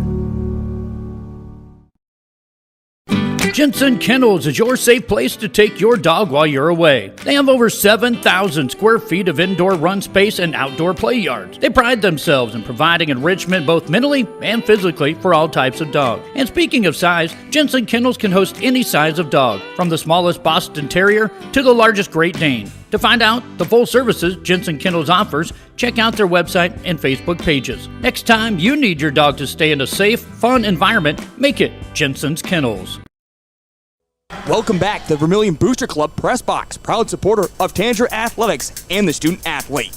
Jensen Kennels is your safe place to take your dog while you're away. They have over 7,000 square feet of indoor run space and outdoor play yards. They pride themselves in providing enrichment both mentally and physically for all types of dog. And speaking of size, Jensen Kennels can host any size of dog, from the smallest Boston Terrier to the largest Great Dane. To find out the full services Jensen Kennels offers, check out their website and Facebook pages. Next time you need your dog to stay in a safe, fun environment, make it Jensen's Kennels. Welcome back to the Vermillion Booster Club Press Box, proud supporter of Tanager Athletics and the student athlete.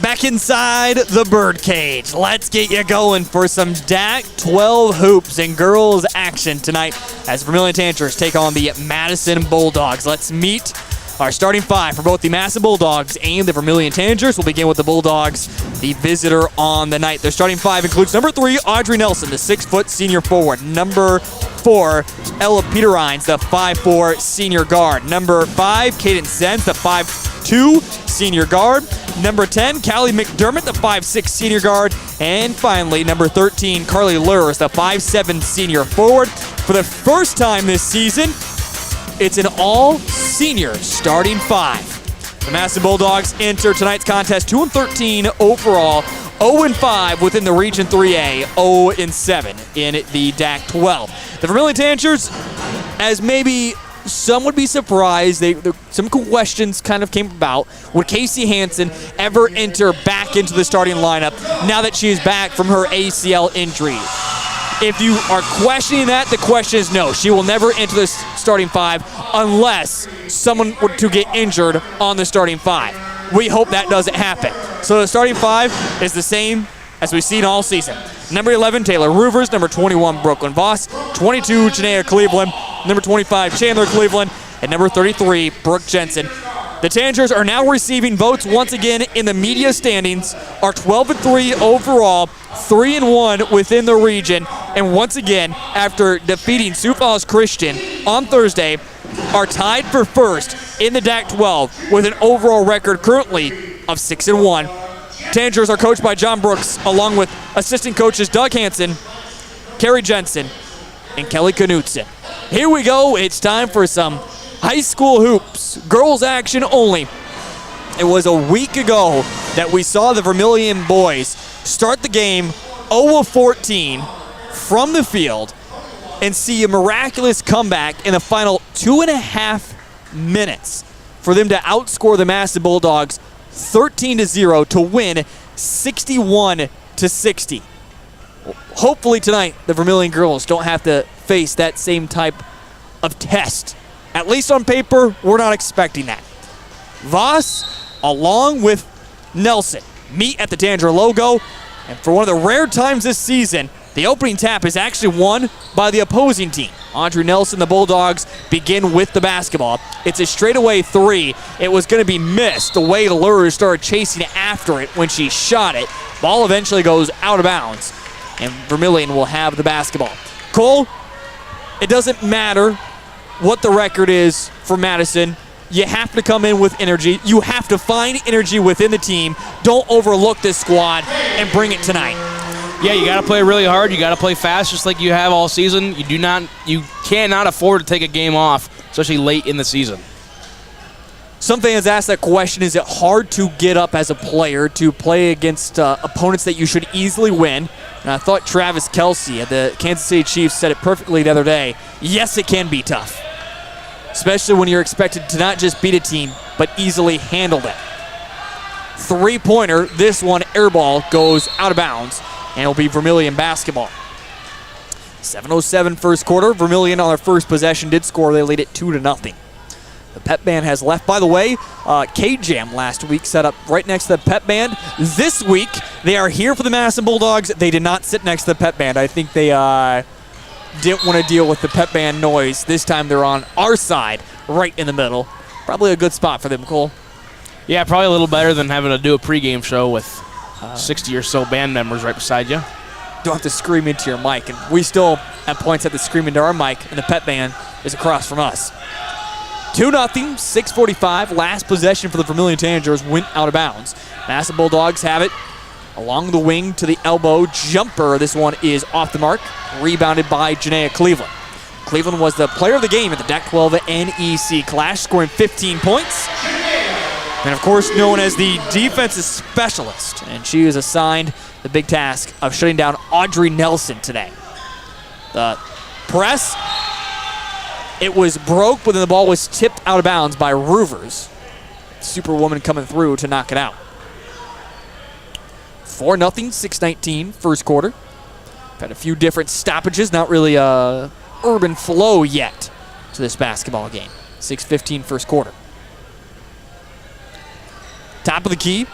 Back inside the birdcage. Let's get you going for some DAC-12 hoops and girls action tonight as Vermillion Tanagers take on the Madison Bulldogs. Let's meet our starting 5 for both the Madison Bulldogs and the Vermillion Tanagers. We'll begin with the Bulldogs, the visitor on the night. Their starting 5 includes number 3, Audrey Nelson, the 6-foot senior forward. Number 4, Ella Peterines, the 5'4 senior guard. Number 5, Kaden Zenz, the 5'2 senior guard. Number 10, Callie McDermott, the 5'6 senior guard. And finally, number 13, Carly Lurs, the 5'7 senior forward. For the first time this season, it's an all-senior starting 5. The Madison Bulldogs enter tonight's contest 2-13 overall, 0-5 within the Region 3A, 0-7 in the DAC 12. The Vermillion Tanagers, as maybe some would be surprised, some questions kind of came about. Would Casey Hansen ever enter back into the starting lineup now that she is back from her ACL injury? If you are questioning that, the question is no. She will never enter the starting five unless someone were to get injured on the starting five. We hope that doesn't happen. So the starting five is the same as we've seen all season. Number 11, Taylor Roovers. Number 21, Brooklyn Voss. 22, Janaea Cleveland. Number 25, Chandler Cleveland. And number 33, Brooke Jensen. The Tanagers are now receiving votes once again in the media standings, are 12-3 overall, 3-1 within the region, and once again, after defeating Sioux Falls Christian on Thursday, are tied for first in the DAC 12 with an overall record currently of 6-1. Tanagers are coached by John Brooks, along with assistant coaches Doug Hansen, Carrie Jensen, and Kelly Knutson. Here we go. It's time for some high school hoops, girls action only. It was a week ago that we saw the Vermillion boys start the game 0-14 from the field and see a miraculous comeback in the final 2.5 minutes for them to outscore the Madison Bulldogs 13-0 to win 61-60. Hopefully tonight the Vermillion girls don't have to face that same type of test. At least on paper, we're not expecting that. Voss, along with Nelson, meet at the Tanager logo, and for one of the rare times this season, the opening tap is actually won by the opposing team. Audrey Nelson, the Bulldogs, begin with the basketball. It's a straightaway three. It was going to be missed the way the Lures started chasing after it when she shot it. Ball eventually goes out of bounds, and Vermillion will have the basketball. Cole, it doesn't matter what the record is for Madison. You have to come in with energy. You have to find energy within the team. Don't overlook this squad and bring it tonight. Yeah, you got to play really hard. You got to play fast, just like you have all season. You cannot afford to take a game off, especially late in the season. Some fans ask that question, is it hard to get up as a player to play against opponents that you should easily win? And I thought Travis Kelsey at the Kansas City Chiefs said it perfectly the other day. Yes, it can be tough, especially when you're expected to not just beat a team, but easily handle them. Three-pointer, this one airball goes out of bounds, and it'll be Vermillion basketball. 7:07 first quarter. Vermillion on their first possession did score. They lead it 2-0. The pep band has left. By the way, K-Jam last week set up right next to the pep band. This week, they are here for the Madison Bulldogs. They did not sit next to the pep band. I think they didn't want to deal with the pep band noise. This time they're on our side, right in the middle. Probably a good spot for them, Cole. Yeah, probably a little better than having to do a pregame show with 60 or so band members right beside you. Don't have to scream into your mic. And we still, at points, have to scream into our mic, and the pep band is across from us. 2-0, 6:45. Last possession for the Vermillion Tanagers went out of bounds. Madison Bulldogs have it along the wing to the elbow. Jumper. This one is off the mark. Rebounded by Janaea Cleveland. Cleveland was the player of the game at the DAC 12 NEC Clash, scoring 15 points. And, of course, known as the defensive specialist. And she is assigned the big task of shutting down Audrey Nelson today. The press, it was broke, but then the ball was tipped out of bounds by Roovers. Superwoman coming through to knock it out. 4-0, 6:19 first quarter. Had a few different stoppages, not really a urban flow yet to this basketball game. 6:15 first quarter. Top of the key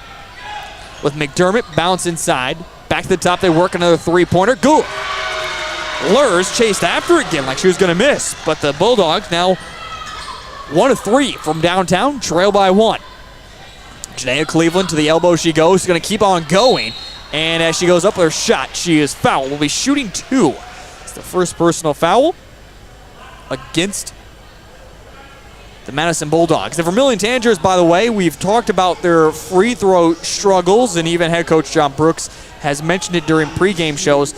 with McDermott, bounce inside. Back to the top, they work another three-pointer. Good. Lurs chased after it again like she was going to miss, but the Bulldogs now 1 of 3 from downtown, trail by 1. Janaea Cleveland to the elbow she goes. She's going to keep on going, and as she goes up with her shot, she is fouled. Will be shooting 2. It's the first personal foul against the Madison Bulldogs. The Vermillion Tanagers, by the way, we've talked about their free throw struggles, and even head coach John Brooks has mentioned it during pregame shows.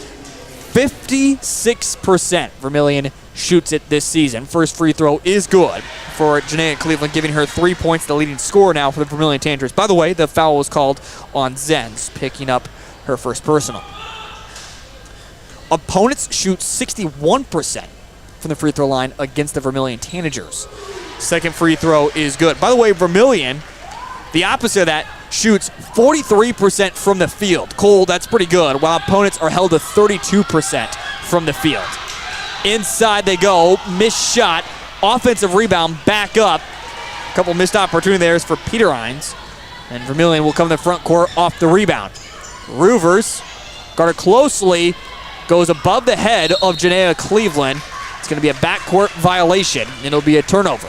56% Vermillion shoots it this season. First free throw is good for Janaea Cleveland, giving her 3 points, the leading scorer now for the Vermillion Tanagers. By the way, the foul was called on Zenz, picking up her first personal. Opponents shoot 61% from the free throw line against the Vermillion Tanagers. Second free throw is good. By the way, Vermillion, the opposite of that, shoots 43% from the field. Cole, that's pretty good, while opponents are held to 32% from the field. Inside they go, missed shot, offensive rebound, back up. A couple missed opportunity there for Peter Hines. And Vermillion will come to the front court off the rebound. Roovers, guarded closely, goes above the head of Janaea Cleveland. It's going to be a backcourt violation, and it'll be a turnover.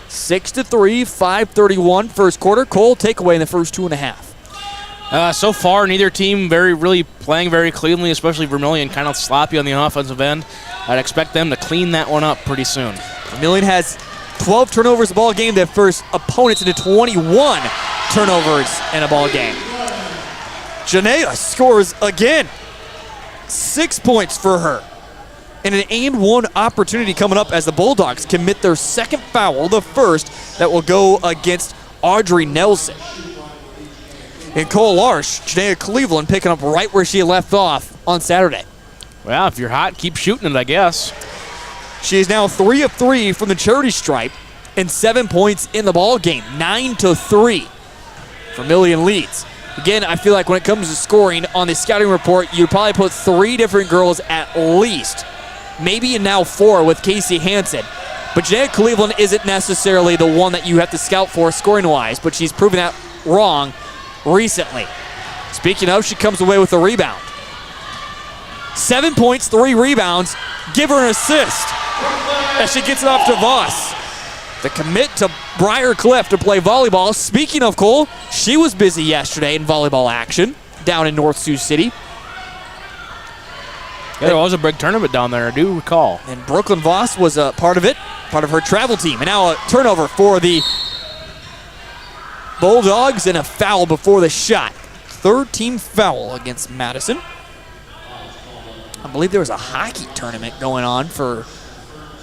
6-3, 5:31 first quarter. Cole, takeaway in the first 2.5. So far, neither team really playing very cleanly, especially Vermillion, kind of sloppy on the offensive end. I'd expect them to clean that one up pretty soon. Vermillion has 12 turnovers a ball game. Their first opponents into 21 turnovers in a ball game. Janaea scores again. 6 points for her. And an and one opportunity coming up as the Bulldogs commit their second foul, the first that will go against Audrey Nelson. And Cole Larsh, Janaea Cleveland picking up right where she left off on Saturday. Well, if you're hot, keep shooting it, I guess. She is now 3 of 3 from the charity stripe and 7 points in the ball game, 9-3. Vermillion leads. Again, I feel like when it comes to scoring on the scouting report, you'd probably put 3 different girls at least, maybe now 4 with Casey Hansen. But Janaea Cleveland isn't necessarily the one that you have to scout for scoring-wise, but she's proven that wrong recently. Speaking of, she comes away with a rebound. 7 points, 3 rebounds. Give her an assist as she gets it off to Voss. The commit to Briar Cliff to play volleyball. Speaking of Cole, she was busy yesterday in volleyball action down in North Sioux City. Yeah, there was a big tournament down there, I do recall. And Brooklyn Voss was a part of it, part of her travel team. And now a turnover for the Bulldogs and a foul before the shot. Third team foul against Madison. I believe there was a hockey tournament going on for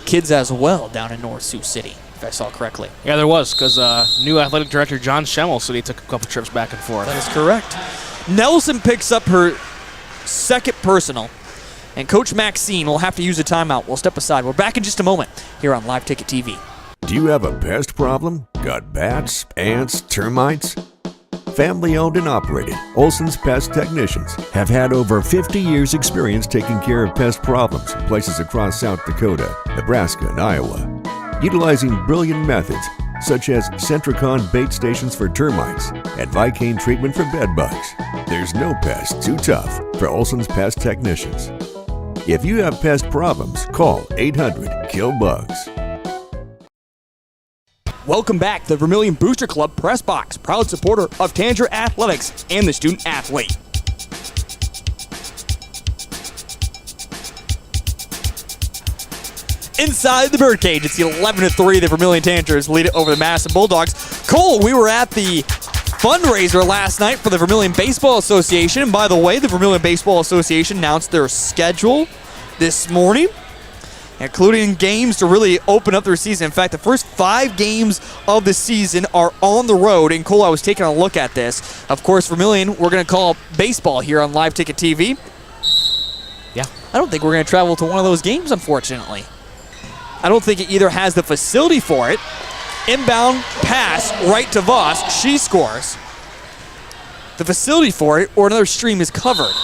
kids as well down in North Sioux City, if I saw correctly. Yeah, there was, because new athletic director John Schemmel said he took a couple trips back and forth. That is correct. Nelson picks up her second personal, and Coach Maxine will have to use a timeout. We'll step aside. We're back in just a moment here on Live Ticket TV. Do you have a pest problem? Got bats, ants, termites? Family owned and operated, Olson's Pest Technicians have had over 50 years experience taking care of pest problems in places across South Dakota, Nebraska, and Iowa. Utilizing brilliant methods such as Centricon bait stations for termites and Vicane treatment for bed bugs. There's no pest too tough for Olson's Pest Technicians. If you have pest problems, call 800-KILL-BUGS. Welcome back to the Vermillion Booster Club Press Box, proud supporter of Tanager Athletics and the student athlete. Inside the birdcage, it's the 11-3. The Vermillion Tanagers lead it over the Madison Bulldogs. Cole, we were at the fundraiser last night for the Vermillion Baseball Association. And by the way, the Vermillion Baseball Association announced their schedule this morning, including games to really open up their season. In fact, the first 5 games of the season are on the road. And Cole, I was taking a look at this. Of course, Vermillion, we're going to call baseball here on Live Ticket TV. Yeah. I don't think we're going to travel to one of those games, unfortunately. I don't think it either has the facility for it. Inbound pass right to Voss. She scores. The facility for it or another stream is covered.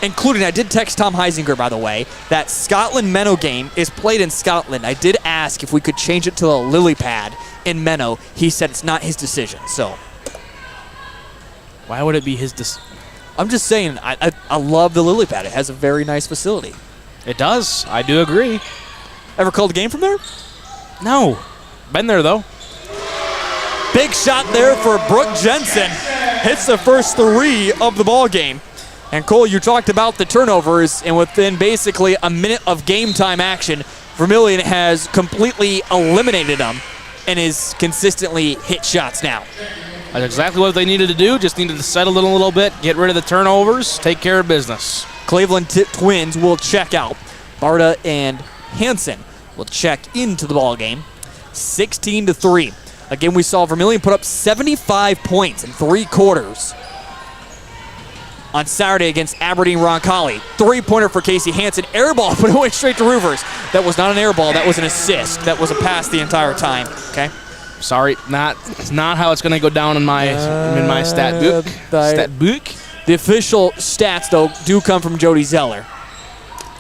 Including, I did text Tom Heisinger, by the way, that Scotland-Menno game is played in Scotland. I did ask if we could change it to the lily pad in Menno. He said it's not his decision, so. Why would it be his decision? I'm just saying, I love the lily pad. It has a very nice facility. It does. I do agree. Ever called a game from there? No. Been there, though. Big shot there for Brooke Jensen. Hits the first 3 of the ball game. And Cole, you talked about the turnovers, and within basically a minute of game time action, Vermillion has completely eliminated them and is consistently hit shots now. That's exactly what they needed to do. Just needed to settle it a little bit, get rid of the turnovers, take care of business. Cleveland Twins will check out. Barta and Hansen will check into the ball game. 16-3. Again, we saw Vermillion put up 75 points in 3 quarters. on Saturday against Aberdeen Roncalli. 3-pointer for Casey Hansen. Air ball, but it went straight to Roovers. That was not an air ball. That was an assist. That was a pass the entire time. Okay. Sorry, it's not how it's going to go down in my stat book. The official stats, though, do come from Jody Zeller.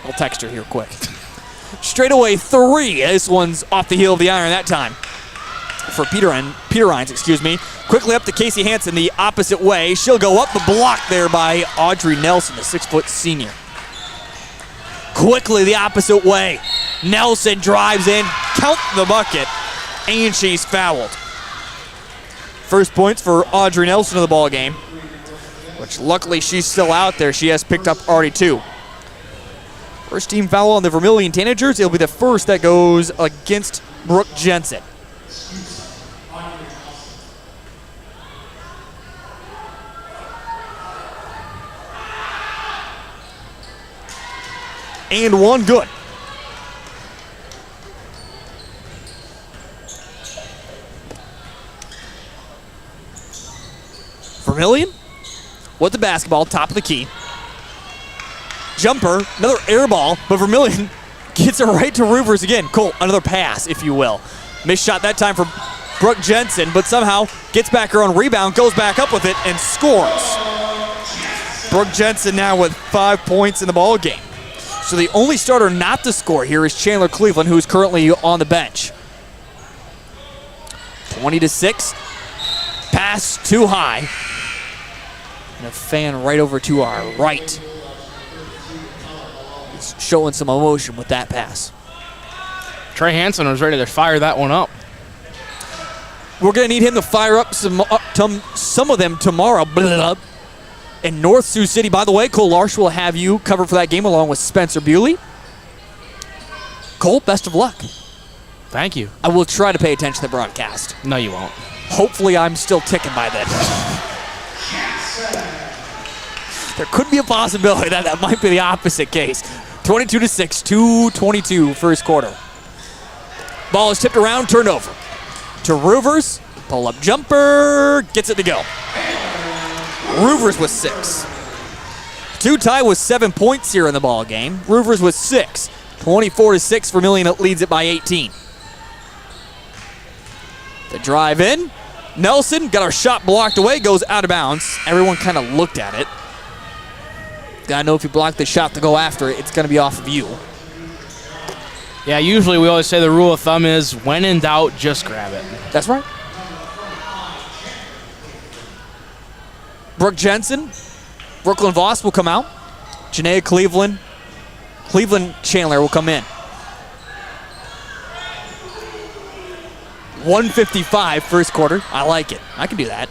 I'll text her here quick. Straight away 3. This one's off the heel of the iron that time. For Peter Hines, excuse me. Quickly up to Casey Hansen the opposite way. She'll go up, but blocked there by Audrey Nelson, the 6-foot senior. Quickly the opposite way. Nelson drives in, count the bucket, and she's fouled. First points for Audrey Nelson of the ball game, which luckily she's still out there. She has picked up already 2. First team foul on the Vermillion Tanagers. It'll be the first that goes against Brooke Jensen. And one good. Vermillion with the basketball, top of the key. Jumper, another air ball, but Vermillion gets it right to Roovers again. Cool, another pass, if you will. Missed shot that time for Brooke Jensen, but somehow gets back her own rebound, goes back up with it, and scores. Brooke Jensen now with 5 points in the ball game. So the only starter not to score here is Chandler Cleveland, who is currently on the bench. 20-6. Pass too high. And a fan right over to our right. He's showing some emotion with that pass. Trey Hansen was ready to fire that one up. We're going to need him to fire up some of them tomorrow. In North Sioux City, by the way, Cole Larsh will have you cover for that game along with Spencer Bewley. Cole, best of luck. Thank you. I will try to pay attention to the broadcast. No, you won't. Hopefully I'm still ticking by then. There could be a possibility that might be the opposite case. 22-6, 2:22 first quarter. Ball is tipped around, turned over. To Roovers, pull-up jumper, gets it to go. Roovers with 6. Two-tie with 7 points here in the ball game. Roovers with 6. 24-6, Vermillion leads it by 18. The drive in. Nelson got our shot blocked away, goes out of bounds. Everyone kind of looked at it. Gotta know if you block the shot to go after it, it's gonna be off of you. Yeah, usually we always say the rule of thumb is when in doubt, just grab it. That's right. Brooke Jensen, Brooklyn Voss will come out. Janaea Cleveland, Cleveland Chandler will come in. 1:55 first quarter. I like it. I can do that.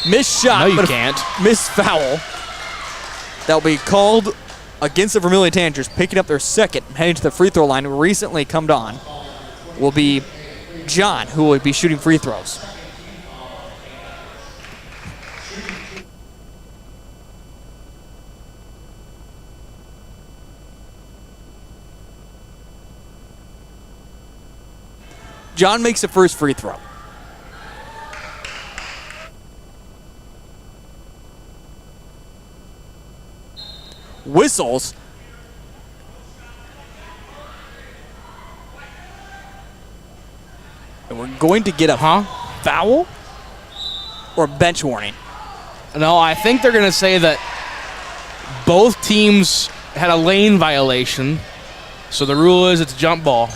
Missed shot. No, you can't. Missed foul. That'll be called against the Vermillion Tanagers, picking up their second, heading to the free throw line. Recently come on will be John, who will be shooting free throws. John makes the first free throw. Whistles. And we're going to get a foul or bench warning. No, I think they're going to say that both teams had a lane violation. So the rule is it's a jump ball.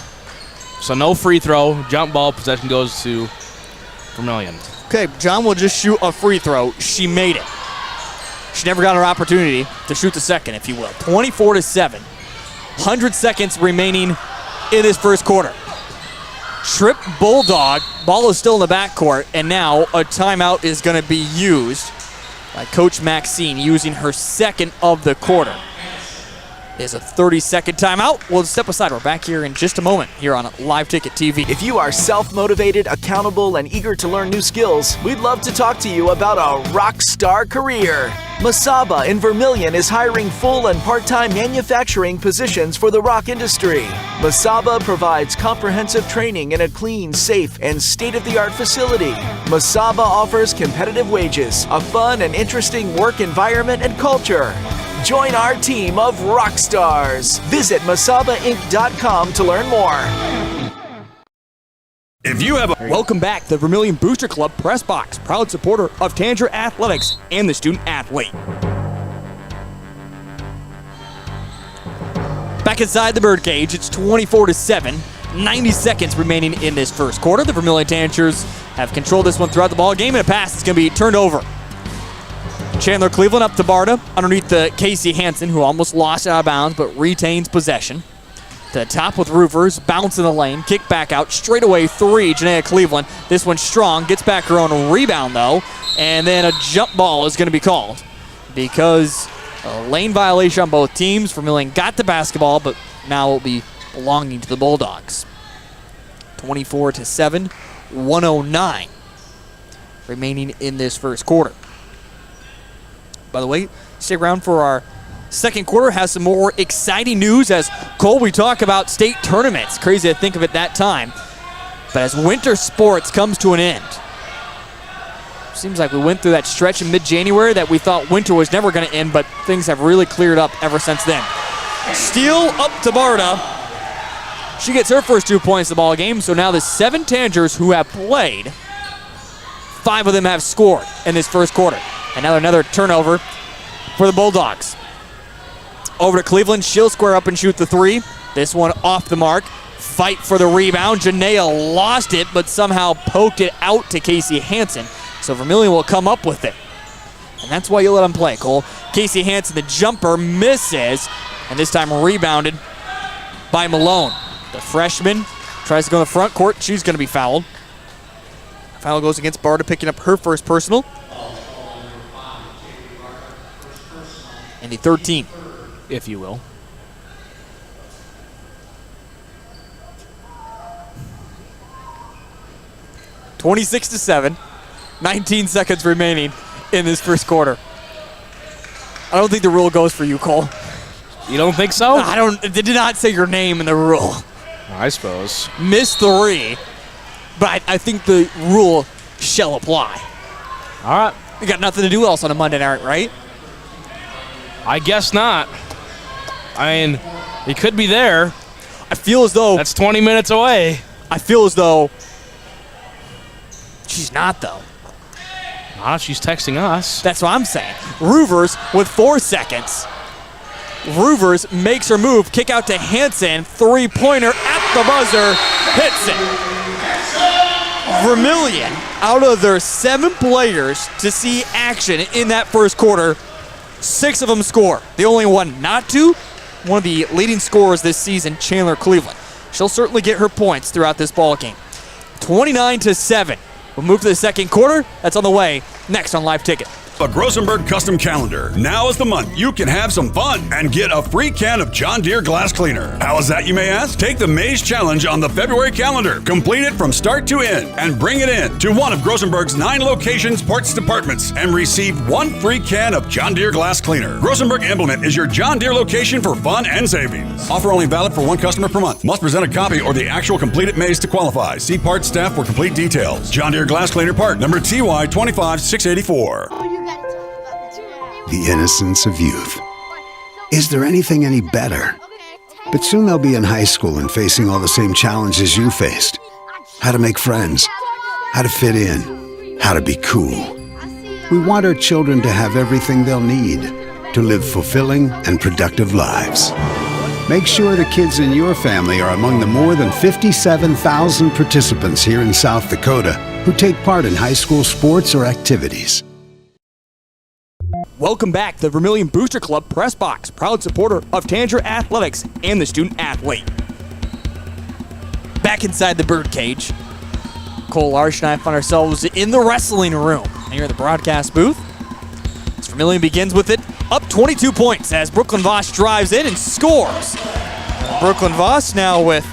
So no free throw, jump ball, possession goes to Vermillion. Okay, John will just shoot a free throw. She made it. She never got her opportunity to shoot the second, if you will. 24-7. 100 seconds remaining in this first quarter. Trip Bulldog. Ball is still in the backcourt, and now a timeout is going to be used by Coach Maxine, using her second of the quarter. Is a 30-second timeout. We'll step aside. We're back here in just a moment here on Live Ticket TV. If you are self-motivated, accountable, and eager to learn new skills, we'd love to talk to you about a rock star career. Masaba in Vermillion is hiring full and part-time manufacturing positions for the rock industry. Masaba provides comprehensive training in a clean, safe, and state-of-the-art facility. Masaba offers competitive wages, a fun and interesting work environment and culture. Join our team of rock stars. Visit masabainc.com to learn more. If you have a welcome back to the Vermillion Booster Club Press Box, proud supporter of Tanager Athletics and the student athlete. Back inside the birdcage, it's 24-7. 90 seconds remaining in this first quarter. The Vermillion Tanagers have controlled this one throughout the ball game, and a pass is going to be turned over. Chandler Cleveland up to Barta underneath the Casey Hansen, who almost lost out of bounds but retains possession. To the top with Roofers, bounce in the lane, kick back out, straight away three, Janaea Cleveland. This one's strong, gets back her own rebound though, and then a jump ball is going to be called because a lane violation on both teams. Vermillion got the basketball, but now will be belonging to the Bulldogs. 24-7, 109 remaining in this first quarter. By the way, stick around for our second quarter. Has some more exciting news as Cole, we talk about state tournaments. Crazy to think of it that time. But as winter sports comes to an end, seems like we went through that stretch in mid-January that we thought winter was never going to end, but things have really cleared up ever since then. Steal up to Barta. She gets her first 2 points of the ball game, so now the 7 Tanagers who have played, 5 of them have scored in this first quarter. And now another turnover for the Bulldogs. Over to Cleveland, she'll square up and shoot the three. This one off the mark. Fight for the rebound. Janaea lost it, but somehow poked it out to Casey Hansen. So Vermillion will come up with it. And that's why you let them play, Cole. Casey Hansen, the jumper, misses. And this time rebounded by Malone. The freshman tries to go in the front court. She's going to be fouled. Foul goes against Barta, picking up her first personal. And the 13th, if you will. (26-7). 19 seconds remaining in this first quarter. I don't think the rule goes for you, Cole. You don't think so? It did not say your name in the rule. I suppose. Missed 3, but I think the rule shall apply. All right. You got nothing to do else on a Monday night, right? I guess not. I mean, he could be there. I feel as though... That's 20 minutes away. I feel as though... She's not, though. Nah, she's texting us. That's what I'm saying. Roofers with 4 seconds. Roofers makes her move. Kick out to Hansen. Three-pointer at the buzzer. Hits it. Vermillion, out of their 7 players to see action in that first quarter, 6 of them score. The only one not to, one of the leading scorers this season, Chandler Cleveland. She'll certainly get her points throughout this ball game. 29-7. We'll move to the second quarter. That's on the way next on Live Ticket. A Grosenberg custom calendar. Now is the month you can have some fun and get a free can of John Deere glass cleaner. How is that, you may ask? Take the Maze Challenge on the February calendar. Complete it from start to end and bring it in to one of Grosenberg's 9 locations, parts departments, and receive 1 free can of John Deere glass cleaner. Grosenberg Implement is your John Deere location for fun and savings. Offer only valid for 1 customer per month. Must present a copy or the actual completed maze to qualify. See parts staff for complete details. John Deere glass cleaner part number TY 25684. The innocence of youth. Is there anything any better? But soon they'll be in high school and facing all the same challenges you faced. How to make friends, how to fit in, how to be cool. We want our children to have everything they'll need to live fulfilling and productive lives. Make sure the kids in your family are among the more than 57,000 participants here in South Dakota who take part in high school sports or activities. Welcome back to the Vermillion Booster Club Press Box, proud supporter of Tanager Athletics and the student athlete. Back inside the birdcage, Cole Larsh and I find ourselves in the wrestling room here in the broadcast booth. As Vermillion begins with it, up 22 points as Brooklyn Voss drives in and scores. Brooklyn Voss now with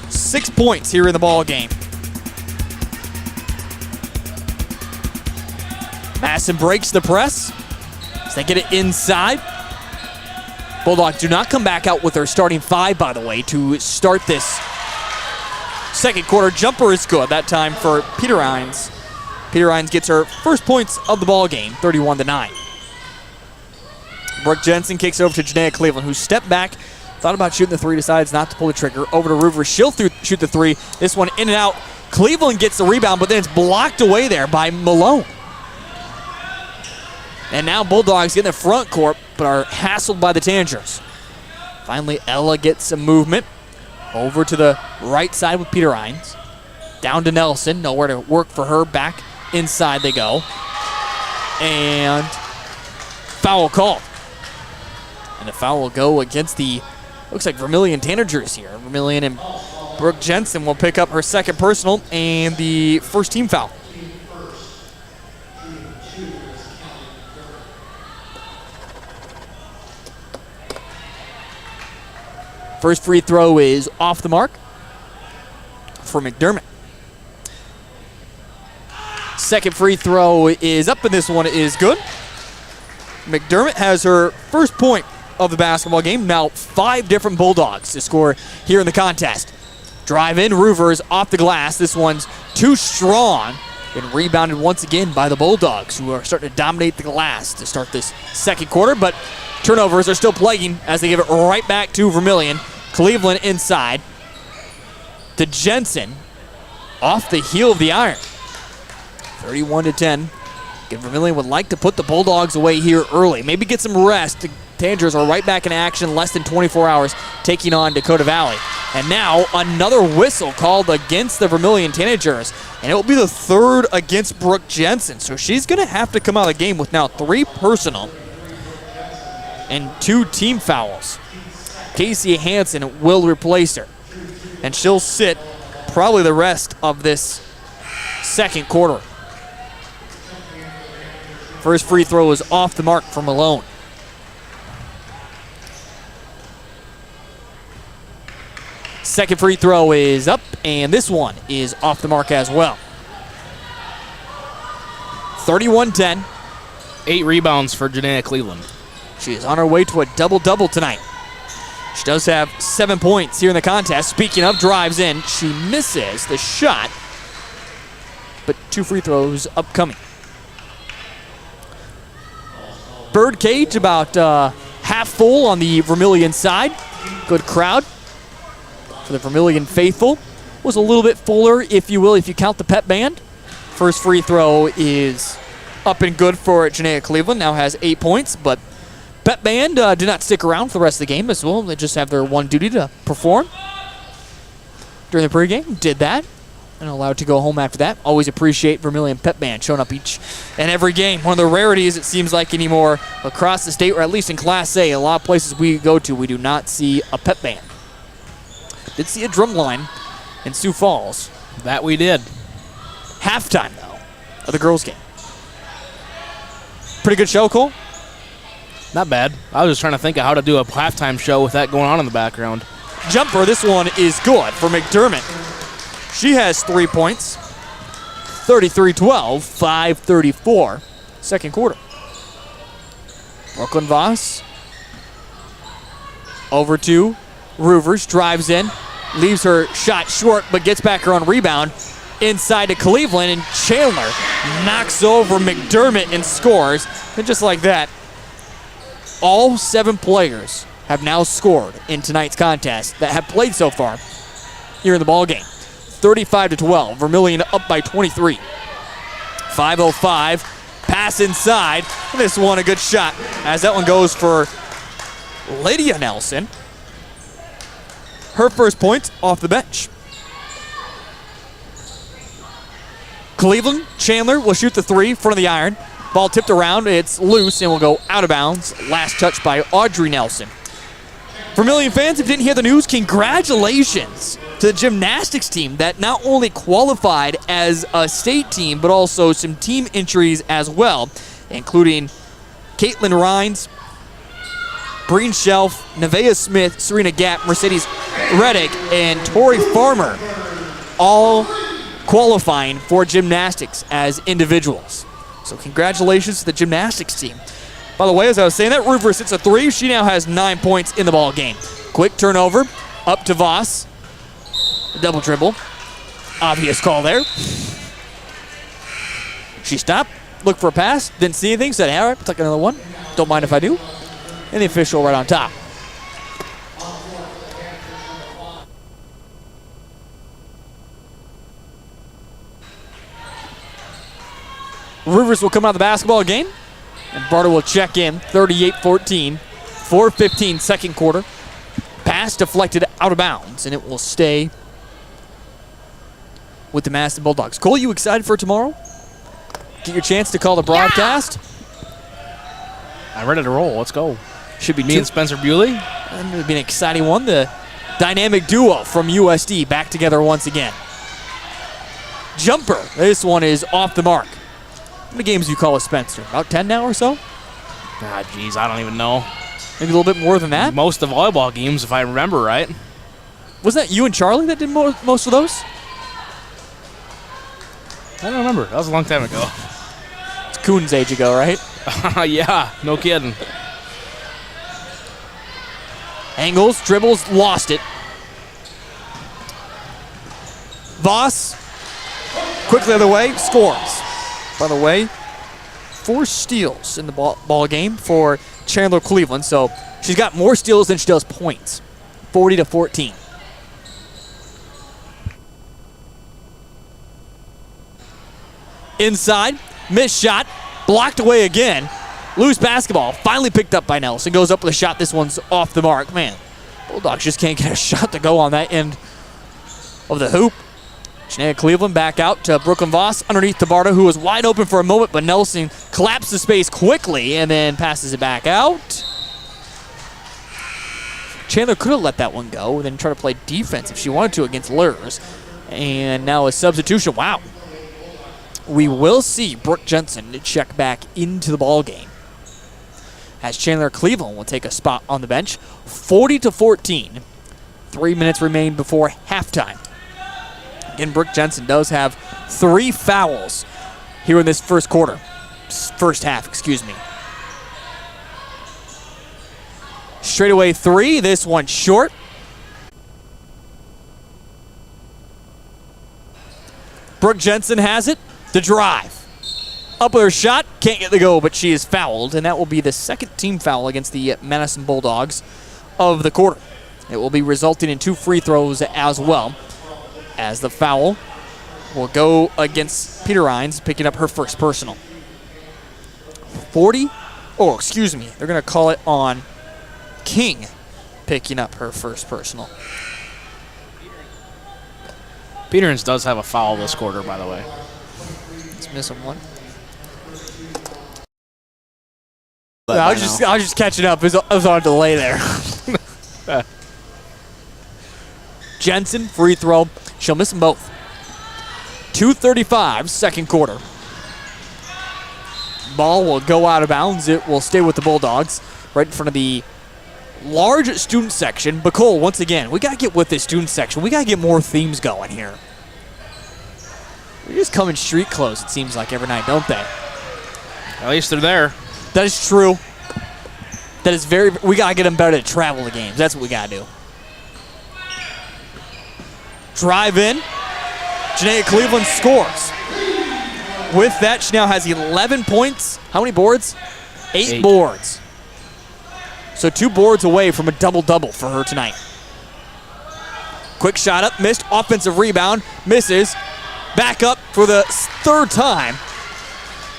6 points here in the ball game. Madison breaks the press. As they get it inside. Bulldogs do not come back out with their starting 5, by the way, to start this second quarter. Jumper is good that time for Peter Hines. Peter Hines gets her first points of the ball game, 31-9. Brooke Jensen kicks over to Janaea Cleveland, who stepped back, thought about shooting the 3, decides not to pull the trigger. Over to Ruvers. She'll shoot the 3. This one in and out. Cleveland gets the rebound, but then it's blocked away there by Malone. And now Bulldogs get in the front court, but are hassled by the Tanagers. Finally, Ella gets some movement. Over to the right side with Peter Hines. Down to Nelson. Nowhere to work for her. Back inside they go. And foul called. And the foul will go against the, looks like Vermillion Tanagers here. Vermillion and Brooke Jensen will pick up her second personal and the first team foul. First free throw is off the mark for McDermott. Second free throw is up, and this one is good. McDermott has her first point of the basketball game. Now 5 different Bulldogs to score here in the contest. Drive in, Ruvers off the glass. This one's too strong. Been rebounded once again by the Bulldogs, who are starting to dominate the glass to start this second quarter, but turnovers are still plaguing as they give it right back to Vermillion. Cleveland inside to Jensen off the heel of the iron. 31-10. Vermillion would like to put the Bulldogs away here early. Maybe get some rest. The Tanagers are right back in action, less than 24 hours, taking on Dakota Valley. And now another whistle called against the Vermillion Tanagers, and it will be the 3rd against Brooke Jensen. So she's going to have to come out of the game with now 3 personal and 2 team fouls. Casey Hansen will replace her, and she'll sit probably the rest of this second quarter. First free throw is off the mark for Malone. Second free throw is up, and this one is off the mark as well. 31-10. 8 rebounds for Janaea Cleveland. She is on her way to a double-double tonight. She does have 7 points here in the contest. Speaking of, drives in. She misses the shot, but 2 free throws upcoming. Birdcage about half full on the Vermillion side. Good crowd for the Vermillion faithful. Was a little bit fuller, if you will, if you count the pep band. First free throw is up and good for Janaea Cleveland. Now has 8 points, but pep band did not stick around for the rest of the game as well. They just have their one duty to perform during the pregame. Did that. And allowed to go home after that. Always appreciate Vermillion Pep Band showing up each and every game. One of the rarities, it seems like, anymore across the state, or at least in Class A. A lot of places we go to, we do not see a pep band. Did see a drum line in Sioux Falls. That we did. Halftime, though, of the girls' game. Pretty good show, Cole? Not bad. I was just trying to think of how to do a halftime show with that going on in the background. Jumper, this one is good for McDermott. She has 3 points. 33-12, 5:34, second quarter. Brooklyn Voss over to Ruvers, drives in, leaves her shot short, but gets back her own rebound. Inside to Cleveland, and Chandler knocks over McDermott and scores. And just like that, all 7 players have now scored in tonight's contest that have played so far here in the ballgame. 35-12, Vermillion up by 23. 5:05, pass inside. This one a good shot as that one goes for Lydia Nelson. Her first point off the bench. Cleveland, Chandler will shoot the 3, front of the iron. Ball tipped around, it's loose and will go out of bounds. Last touch by Audrey Nelson. Vermillion fans, if you didn't hear the news, congratulations to the gymnastics team that not only qualified as a state team, but also some team entries as well, including Caitlin Rhines, Breen Shelf, Nevaeh Smith, Serena Gapp, Mercedes Reddick, and Tori Farmer, all qualifying for gymnastics as individuals. So congratulations to the gymnastics team. By the way, as I was saying that, Rivers hits a 3. She now has 9 points in the ball game. Quick turnover, up to Voss. Double dribble. Obvious call there. She stopped, looked for a pass, didn't see anything, said, all right, take another one. Don't mind if I do. And the official right on top. Rivers will come out of the basketball game, and Barter will check in, 38-14, 4:15 second quarter. Pass deflected out of bounds, and it will stay with the Madison Bulldogs. Cole, you excited for tomorrow? Get your chance to call the broadcast? I'm ready to roll. Let's go. Should be me and Spencer Bewley. And it'll be an exciting one. The dynamic duo from USD back together once again. Jumper. This one is off the mark. How many games do you call with Spencer? About 10 now or so? Ah, geez, I don't even know. Maybe a little bit more than that? Most of volleyball games, if I remember right. Wasn't that you and Charlie that did most of those? I don't remember. That was a long time ago. It's Kuhn's age ago, right? Yeah, no kidding. Angles, dribbles, lost it. Voss, quickly the other way, scores. By the way, 4 steals in the ball game for Chandler Cleveland, so she's got more steals than she does points. 40-14. Inside, missed shot, blocked away again. Loose basketball, finally picked up by Nelson. Goes up with a shot. This one's off the mark. Man, Bulldogs just can't get a shot to go on that end of the hoop. Shania Cleveland back out to Brooklyn Voss underneath Tabarda, who was wide open for a moment, but Nelson collapsed the space quickly and then passes it back out. Chandler could have let that one go and then try to play defense if she wanted to against Lurs. And now a substitution. Wow. We will see Brooke Jensen check back into the ball game as Chandler Cleveland will take a spot on the bench. 40-14. 3 minutes remain before halftime. Again, Brooke Jensen does have 3 fouls here in this first half, excuse me. Straightaway 3, this one short. Brooke Jensen has it. The drive. Up with her shot. Can't get the go, but she is fouled, and that will be the second team foul against the Madison Bulldogs of the quarter. It will be resulting in 2 free throws as well, as the foul will go against Peter Rhines, picking up her first personal. They're going to call it on King, picking up her first personal. Peterins does have a foul this quarter, by the way. Let's miss him one. I was just catching up. I was on a delay there. Jensen, free throw. She'll miss them both. 2:35, second quarter. Ball will go out of bounds. It will stay with the Bulldogs right in front of the large student section. But Cole, once again, we got to get with this student section. We got to get more themes going here. They just come in street clothes, it seems like, every night, don't they? At least they're there. That is true. That is we got to get them better to travel the games. That's what we got to do. Drive in. Janaea Cleveland scores. With that, she now has 11 points. How many boards? 8 boards. So 2 boards away from a double-double for her tonight. Quick shot up, missed. Offensive rebound, misses. Back up for the 3rd time.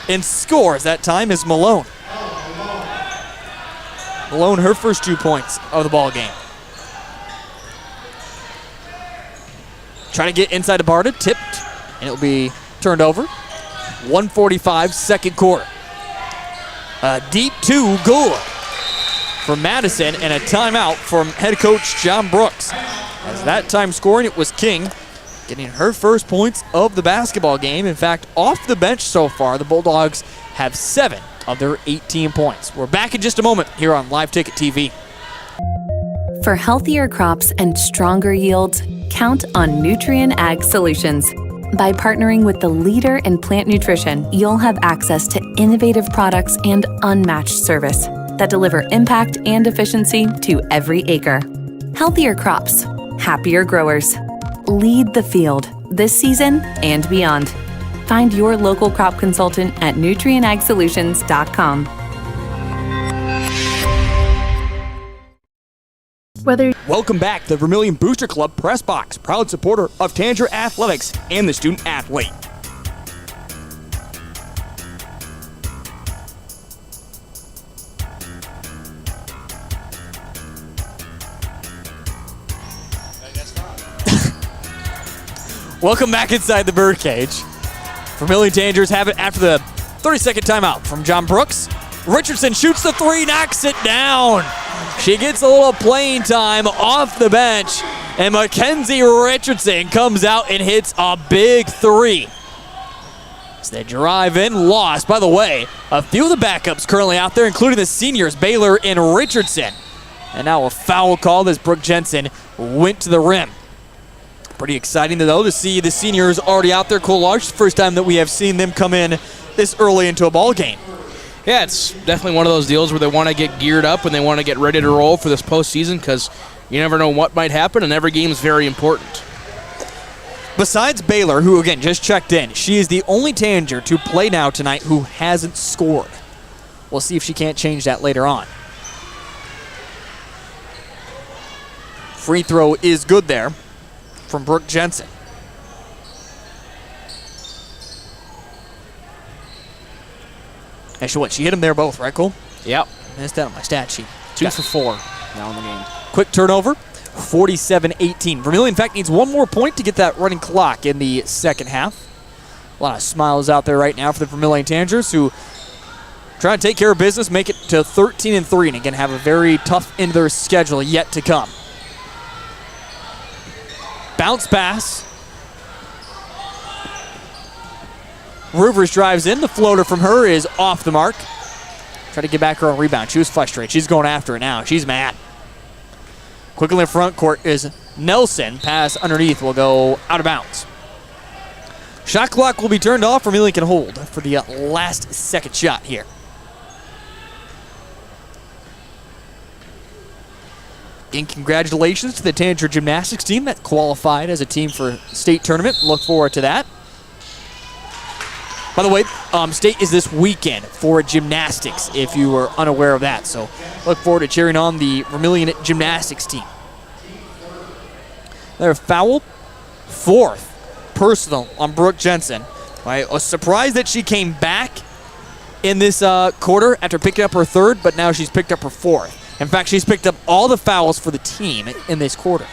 And scores. That time is Malone. Malone, her first 2 points of the ball game. Trying to get inside to Barta, tipped, and it will be turned over. 1:45, second quarter. A deep 2, good for Madison, and a timeout from head coach John Brooks. As that time scoring, it was King, getting her first points of the basketball game. In fact, off the bench so far, the Bulldogs have 7 of their 18 points. We're back in just a moment here on Live Ticket TV. For healthier crops and stronger yields, count on Nutrien Ag Solutions. By partnering with the leader in plant nutrition, you'll have access to innovative products and unmatched service that deliver impact and efficiency to every acre. Healthier crops, happier growers. Lead the field this season and beyond. Find your local crop consultant at nutrienagsolutions.com. Welcome back to the Vermillion Booster Club Press Box, proud supporter of Tanager Athletics and the student athlete. Welcome back inside the birdcage. Vermillion Tanagers have it after the 30-second timeout from John Brooks. Richardson shoots the three, knocks it down. She gets a little playing time off the bench, and Mackenzie Richardson comes out and hits a big three. As they drive in, lost. By the way, a few of the backups currently out there, including the seniors, Baylor and Richardson. And now a foul call as Brooke Jensen went to the rim. Pretty exciting, though, to see the seniors already out there. Coolidge, first time that we have seen them come in this early into a ball game. Yeah, it's definitely one of those deals where they want to get geared up and they want to get ready to roll for this postseason because you never know what might happen, and every game is very important. Besides Baylor, who, again, just checked in, she is the only Tanager to play now tonight who hasn't scored. We'll see if she can't change that later on. Free throw is good there from Brooke Jensen. Actually, what? She hit him there both, right, Cole? Yep. Missed that on my stat sheet. 2 for 4 now in the game. Quick turnover, 47-18. Vermillion, in fact, needs one more point to get that running clock in the second half. A lot of smiles out there right now for the Vermillion Tanagers, who try to take care of business, make it to 13-3, and again have a very tough end of their schedule yet to come. Bounce pass. Rivers drives in. The floater from her is off the mark. Try to get back her own rebound. She was frustrated. She's going after it now. She's mad. Quickly in front court is Nelson. Pass underneath will go out of bounds. Shot clock will be turned off. Vermillion can hold for the last second shot here. And congratulations to the Tanager gymnastics team that qualified as a team for state tournament. Look forward to that. By the way, state is this weekend for gymnastics, if you were unaware of that. So look forward to cheering on the Vermillion gymnastics team. Another foul, fourth personal on Brooke Jensen. I was surprised that she came back in this quarter after picking up her third, but now she's picked up her fourth. In fact, she's picked up all the fouls for the team in this quarter.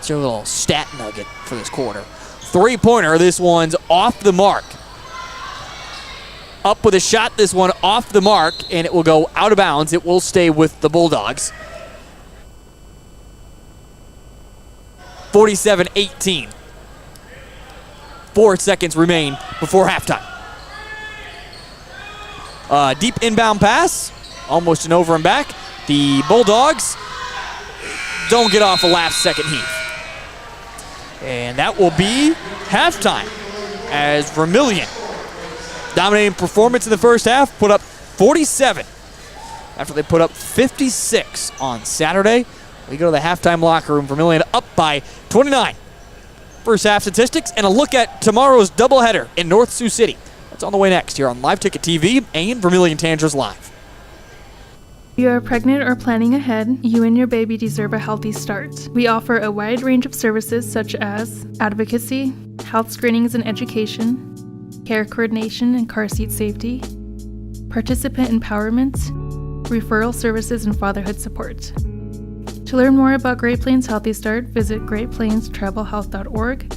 It's a little stat nugget for this quarter. Three-pointer, this one's off the mark. Up with a shot, this one off the mark, and it will go out of bounds. It will stay with the Bulldogs. 47-18. 4 seconds remain before halftime. Deep inbound pass, almost an over and back. The Bulldogs don't get off a last second Heath. And that will be halftime as Vermillion, dominating performance in the first half, put up 47 after they put up 56 on Saturday. We go to the halftime locker room. Vermillion up by 29. First half statistics and a look at tomorrow's doubleheader in North Sioux City. That's on the way next here on Live Ticket TV and Vermillion Tanagers Live. If you are pregnant or planning ahead, you and your baby deserve a healthy start. We offer a wide range of services such as advocacy, health screenings and education, care coordination and car seat safety, participant empowerment, referral services, and fatherhood support. To learn more about Great Plains Healthy Start, visit greatplainstravelhealth.org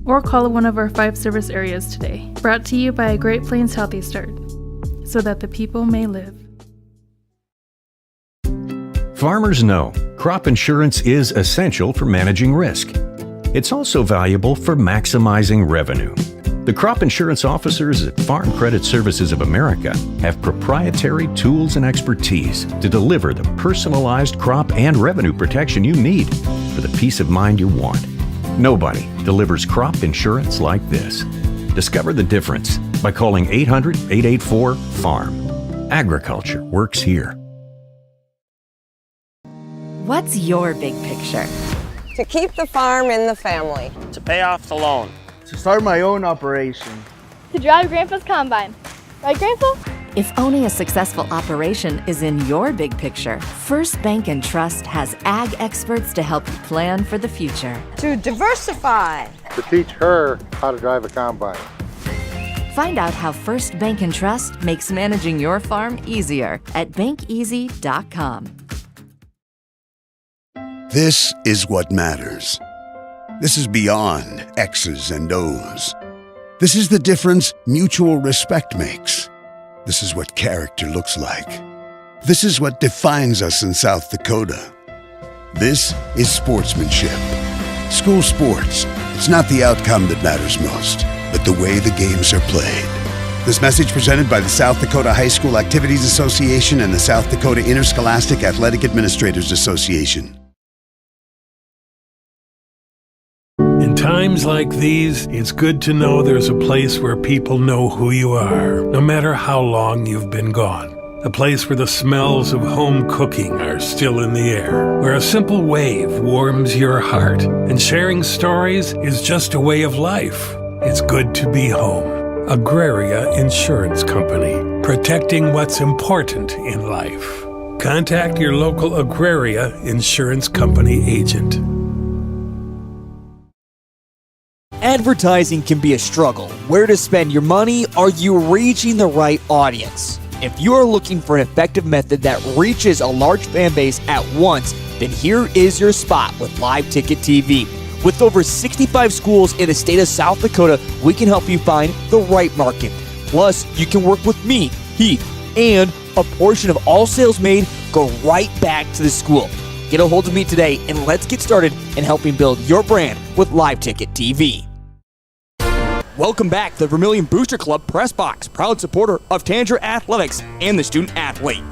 or call one of our 5 service areas today. Brought to you by Great Plains Healthy Start, so that the people may live. Farmers know crop insurance is essential for managing risk. It's also valuable for maximizing revenue. The crop insurance officers at Farm Credit Services of America have proprietary tools and expertise to deliver the personalized crop and revenue protection you need for the peace of mind you want. Nobody delivers crop insurance like this. Discover the difference by calling 800-884-FARM. Agriculture works here. What's your big picture? To keep the farm in the family. To pay off the loan. To start my own operation. To drive Grandpa's combine. Right, Grandpa? If owning a successful operation is in your big picture, First Bank & Trust has ag experts to help you plan for the future. To diversify. To teach her how to drive a combine. Find out how First Bank & Trust makes managing your farm easier at bankeasy.com. This is what matters. This is beyond X's and O's. This is the difference mutual respect makes. This is what character looks like. This is what defines us in South Dakota. This is sportsmanship. School sports, it's not the outcome that matters most, but the way the games are played. This message presented by the South Dakota High School Activities Association and the South Dakota Interscholastic Athletic Administrators Association. In times like these, it's good to know there's a place where people know who you are, no matter how long you've been gone. A place where the smells of home cooking are still in the air, where a simple wave warms your heart, and sharing stories is just a way of life. It's good to be home. Agraria Insurance Company, protecting what's important in life. Contact your local Agraria Insurance Company agent. Advertising can be a struggle. Where to spend your money? Are you reaching the right audience? If you are looking for an effective method that reaches a large fan base at once, then here is your spot with Live Ticket TV. With over 65 schools in the state of South Dakota, we can help you find the right market. Plus, you can work with me, Heath, and a portion of all sales made go right back to the school. Get a hold of me today and let's get started in helping build your brand with Live Ticket TV. Welcome back to the Vermillion Booster Club Press Box, proud supporter of Tanager Athletics and the student athlete.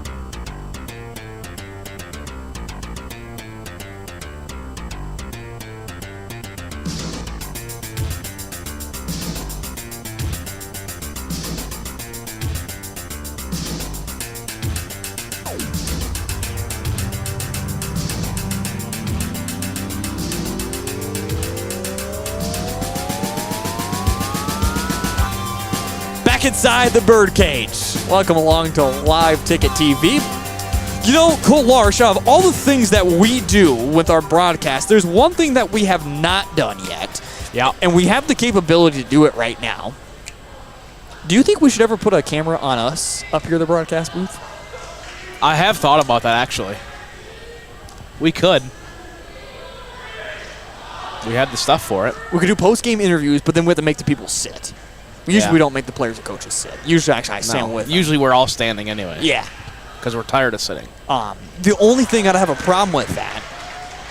Inside the birdcage. Welcome along to Live Ticket TV. You know, Cole Larsh, of all the things that we do with our broadcast, there's one thing that we have not done yet. Yeah. And we have the capability to do it right now. Do you think we should ever put a camera on us up here in the broadcast booth? I have thought about that, actually. We could. We had the stuff for it. We could do post-game interviews, but then we have to make the people sit. Usually we don't make the players and coaches sit. Usually, actually, I stand with them. Usually we're all standing anyway. Yeah. Because we're tired of sitting. The only thing I'd have a problem with that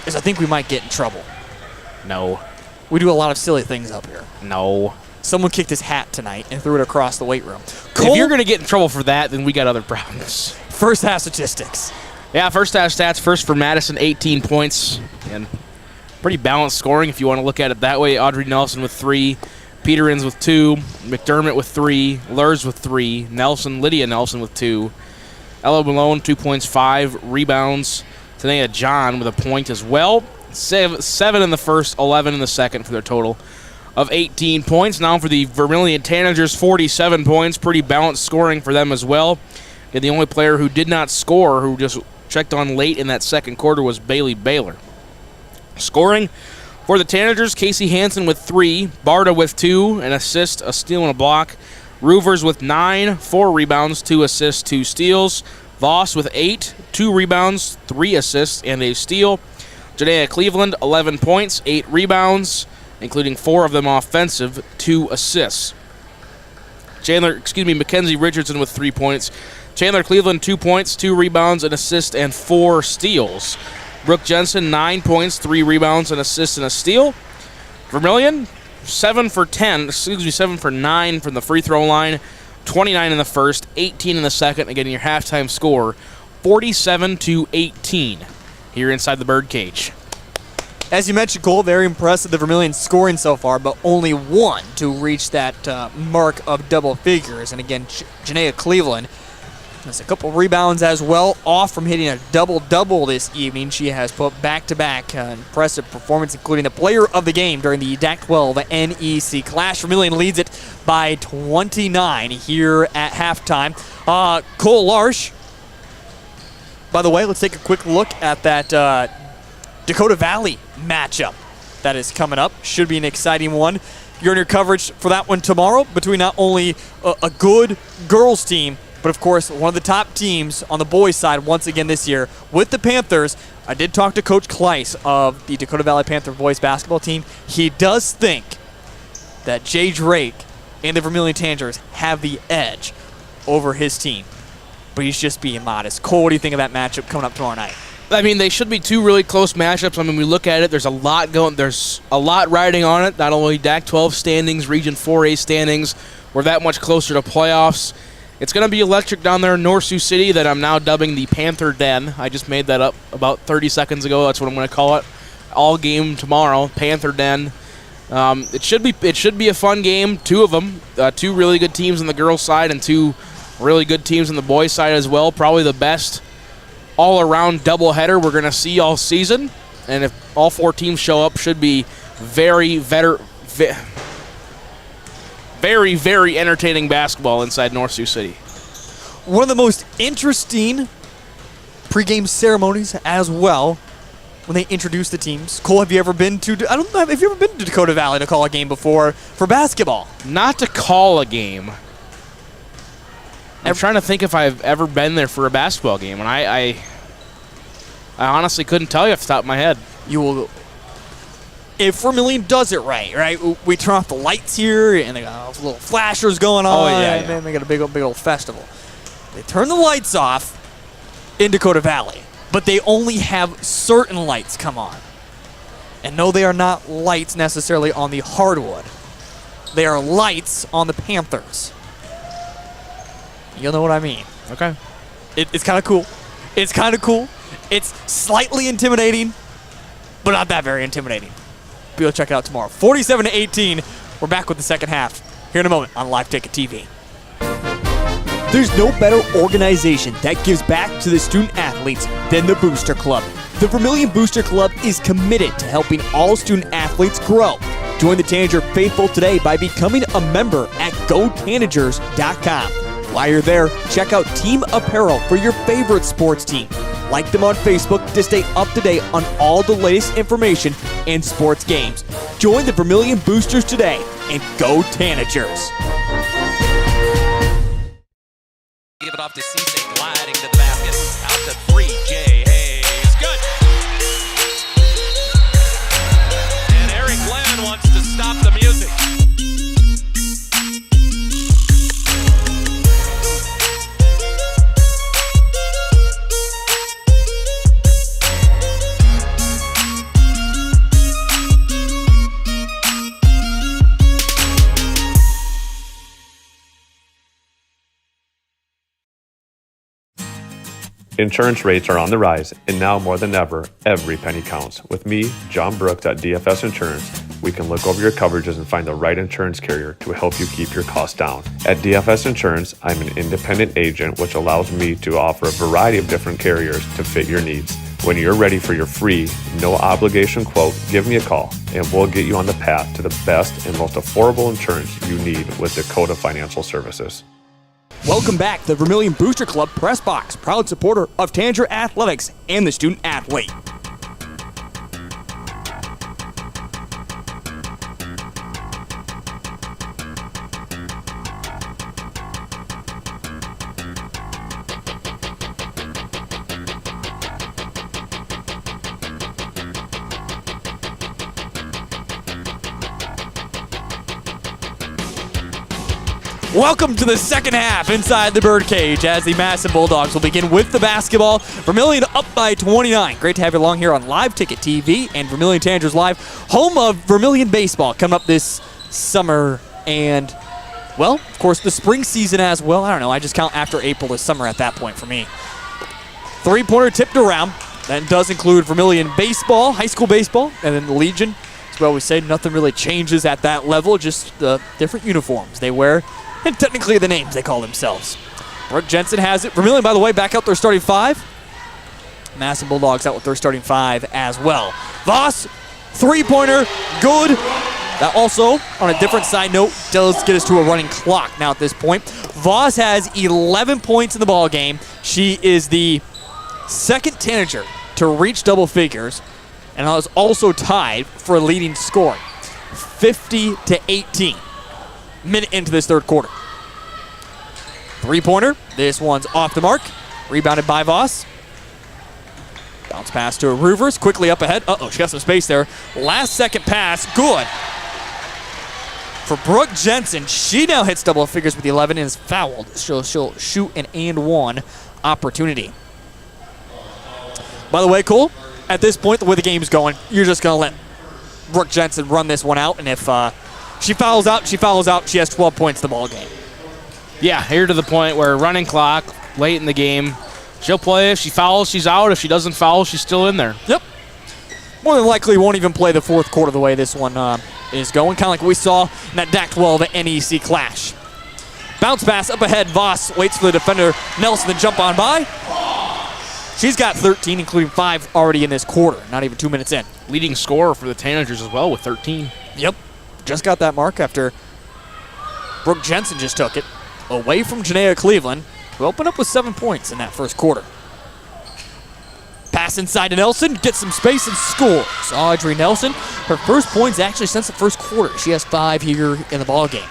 is I think we might get in trouble. No. We do a lot of silly things up here. No. Someone kicked his hat tonight and threw it across the weight room. Cole, if you're going to get in trouble for that, then we got other problems. First half statistics. Yeah, first half stats. First for Madison, 18 points. And pretty balanced scoring if you want to look at it that way. Audrey Nelson with 3. Peterins with 2, McDermott with 3, Lurs with 3, Lydia Nelson with 2, Ella Malone 2 points, 5 rebounds. Tanea John with a point as well. 7 in the first, 11 in the second for their total of 18 points. Now for the Vermillion Tanagers, 47 points. Pretty balanced scoring for them as well. And the only player who did not score, who just checked on late in that second quarter, was Bailey Baylor. Scoring for the Tanagers, Casey Hansen with 3, Barta with 2, an assist, a steal, and a block. Roovers with 9, 4 rebounds, 2 assists, 2 steals. Voss with 8, 2 rebounds, 3 assists, and a steal. Janaea Cleveland, 11 points, 8 rebounds, including 4 of them offensive, 2 assists. Mackenzie Richardson with 3 points. Chandler Cleveland, 2 points, 2 rebounds, an assist, and 4 steals. Brooke Jensen, 9 points, 3 rebounds, an assist, and a steal. Vermillion, 7 for 9 from the free throw line. 29 in the first, 18 in the second. Again, your halftime score, 47-18 here inside the birdcage. As you mentioned, Cole, very impressive, the Vermillion scoring so far, but only one to reach that mark of double figures. And again, Janaea Cleveland has a couple rebounds as well, off from hitting a double-double this evening. She has put back-to-back impressive performance, including the player of the game during the DAC-12 NEC Clash. Vermillion leads it by 29 here at halftime. Cole Larsh, by the way, let's take a quick look at that Dakota Valley matchup that is coming up. Should be an exciting one. You're in your coverage for that one tomorrow between not only a good girls team, but of course one of the top teams on the boys side once again this year with the Panthers. I did talk to Coach Kleiss of the Dakota Valley Panther boys basketball team. He does think that Jay Drake and the Vermillion Tanagers have the edge over his team, but he's just being modest. Cole, what do you think of that matchup coming up tomorrow night? I mean, they should be two really close matchups. I mean, we look at it, there's a lot riding on it. Not only DAC-12 standings, Region 4A standings, we're that much closer to playoffs. It's going to be electric down there in North Sioux City that I'm now dubbing the Panther Den. I just made that up about 30 seconds ago. That's what I'm going to call it. All game tomorrow, Panther Den. It should be a fun game. Two of them, two really good teams on the girls' side and two really good teams on the boys' side as well. Probably the best all-around doubleheader we're going to see all season. And if all four teams show up, should be very, very entertaining basketball inside North Sioux City. One of the most interesting pregame ceremonies as well when they introduce the teams. Cole, have you ever been to Dakota Valley to call a game before for basketball? Not to call a game. I'm trying to think if I've ever been there for a basketball game, and I honestly couldn't tell you off the top of my head. You will. If Vermillion does it right? We turn off the lights here, and they got little flashers going on, and then they got a big old festival. They turn the lights off in Dakota Valley, but they only have certain lights come on. And no, they are not lights necessarily on the hardwood. They are lights on the Panthers. You'll know what I mean. Okay. It's kind of cool. It's kind of cool. It's slightly intimidating, but not that very intimidating. Be able to check it out tomorrow. 47-18. We're back with the second half here in a moment on Live Ticket TV. There's no better organization that gives back to the student athletes than the Booster Club. The Vermillion Booster Club is committed to helping all student athletes grow. Join the Tanager faithful today by becoming a member at GoTanagers.com. While you're there, check out team apparel for your favorite sports team. Like them on Facebook to stay up to date on all the latest information and sports games. Join the Vermillion Boosters today and go Tanagers. Give it off to Cisse, gliding to the basket. Out to 3, Jay Hayes. Good. And Eric Glenn wants to stop the music. Insurance rates are on the rise, and now more than ever, every penny counts. With me, John Brooks at DFS Insurance, we can look over your coverages and find the right insurance carrier to help you keep your costs down. At DFS Insurance, I'm an independent agent, which allows me to offer a variety of different carriers to fit your needs. When you're ready for your free, no obligation quote, give me a call, and we'll get you on the path to the best and most affordable insurance you need with Dakota Financial Services. Welcome back to the Vermillion Booster Club Press Box, proud supporter of Tanager Athletics and the student athlete. Welcome to the second half inside the Birdcage as the Madison Bulldogs will begin with the basketball. Vermillion up by 29. Great to have you along here on Live Ticket TV and Vermillion Tanagers Live, home of Vermillion baseball coming up this summer and, well, of course, the spring season as well. I don't know. I just count after April as summer at that point for me. Three-pointer tipped around. That does include Vermillion baseball, high school baseball, and then the Legion. As we always say, nothing really changes at that level, just the different uniforms they wear, and technically the names they call themselves. Brooke Jensen has it. Vermillion, by the way, back out their starting 5. Madison Bulldogs out with their starting 5 as well. Voss, three-pointer, good. That also, on a different side note, does get us to a running clock now at this point. Voss has 11 points in the ball game. She is the second Tanager to reach double figures, and is also tied for leading scoring, 50-18. Minute into this third quarter. Three-pointer. This one's off the mark. Rebounded by Voss. Bounce pass to Rivers. Quickly up ahead. Uh-oh, she got some space there. Last second pass. Good. For Brooke Jensen, she now hits double figures with the 11 and is fouled. She'll shoot an and one opportunity. By the way, Cole, at this point, the way the game's going, you're just going to let Brooke Jensen run this one out, and if she fouls out, she fouls out. She has 12 points in the ball game. Yeah, here to the point where running clock, late in the game. She'll play. If she fouls, she's out. If she doesn't foul, she's still in there. Yep. More than likely won't even play the fourth quarter the way this one is going, kind of like we saw in that DAC-12 at NEC clash. Bounce pass up ahead. Voss waits for the defender Nelson to jump on by. She's got 13, including 5 already in this quarter, not even 2 minutes in. Leading scorer for the Tanagers as well with 13. Yep. Just got that mark after Brooke Jensen just took it away from Janaea Cleveland, who opened up with 7 points in that first quarter. Pass inside to Nelson, gets some space and scores. Audrey Nelson, her first points actually since the first quarter. She has 5 here in the ball game.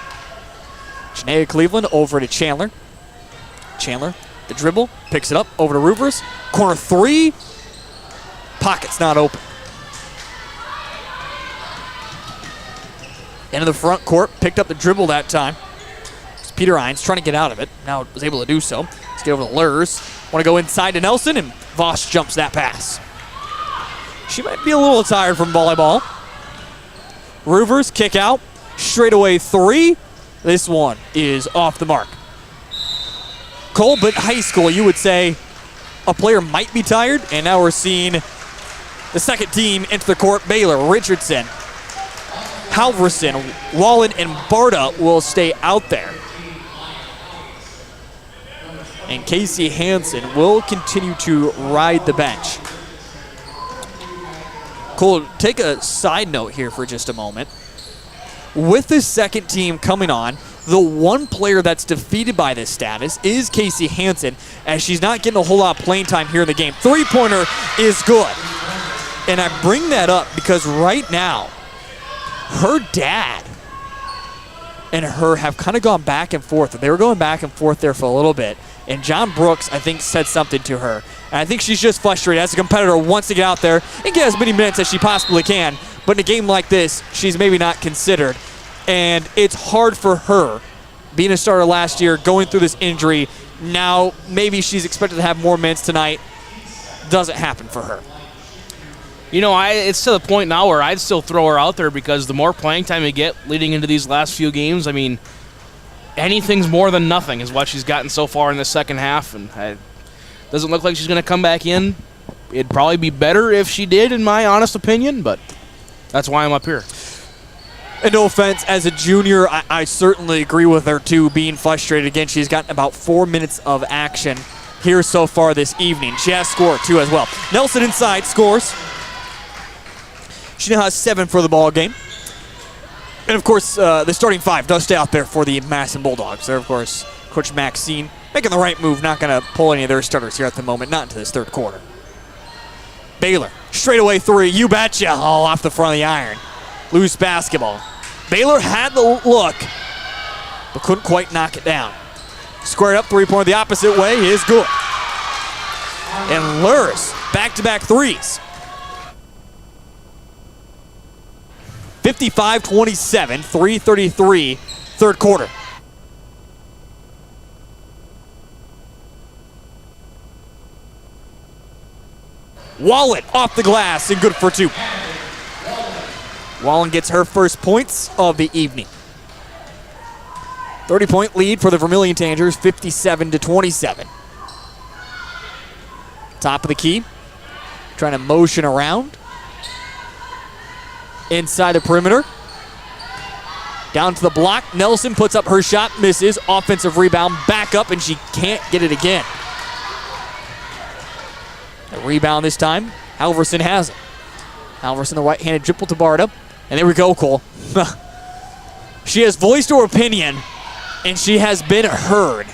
Janaea Cleveland over to Chandler. Chandler, the dribble, picks it up, over to Rivers. Corner 3, pocket's not open. Into the front court, picked up the dribble that time. It's Peter Hines trying to get out of it. Now was able to do so. Let's get over to Lurs. Want to go inside to Nelson, and Voss jumps that pass. She might be a little tired from volleyball. Rivers kick out, straightaway 3. This one is off the mark. Colbert High School, you would say a player might be tired, and now we're seeing the second team into the court. Baylor, Richardson, Halverson, Wallen, and Barta will stay out there. And Casey Hansen will continue to ride the bench. Cole, take a side note here for just a moment. With the second team coming on, the one player that's defeated by this status is Casey Hansen, as she's not getting a whole lot of playing time here in the game. Three-pointer is good. And I bring that up because right now, her dad and her have kind of gone back and forth. They were going back and forth there for a little bit. And John Brooks, I think, said something to her. And I think she's just frustrated as a competitor, wants to get out there and get as many minutes as she possibly can. But in a game like this, she's maybe not considered. And it's hard for her, being a starter last year, going through this injury. Now, maybe she's expected to have more minutes tonight. Doesn't happen for her. You know, it's to the point now where I'd still throw her out there because the more playing time you get leading into these last few games, I mean, anything's more than nothing is what she's gotten so far in the second half, and it doesn't look like she's going to come back in. It'd probably be better if she did, in my honest opinion, but that's why I'm up here. And no offense, as a junior, I certainly agree with her, too, being frustrated. Again, she's gotten about 4 minutes of action here so far this evening. She has scored, too, as well. Nelson inside scores. She now has 7 for the ball game. And, of course, the starting 5 does stay out there for the Madison Bulldogs. They're, of course, Coach Maxine making the right move, not going to pull any of their starters here at the moment, not into this third quarter. Baylor, straightaway 3, you betcha, all off the front of the iron. Loose basketball. Baylor had the look, but couldn't quite knock it down. Squared up, three-pointer the opposite way is good. And Lurs, back-to-back threes. 55-27, 3:33, third quarter. Wallen off the glass and good for 2. Wallen gets her first points of the evening. 30-point lead for the Vermillion Tanagers, 57-27. Top of the key. trying to motion around. Inside the perimeter. Down to the block. Nelson puts up her shot, misses. Offensive rebound, back up, and she can't get it again. The rebound this time, Halverson has it. Halverson, the right-handed dribble to Barta. And there we go, Cole. She has voiced her opinion, and she has been heard,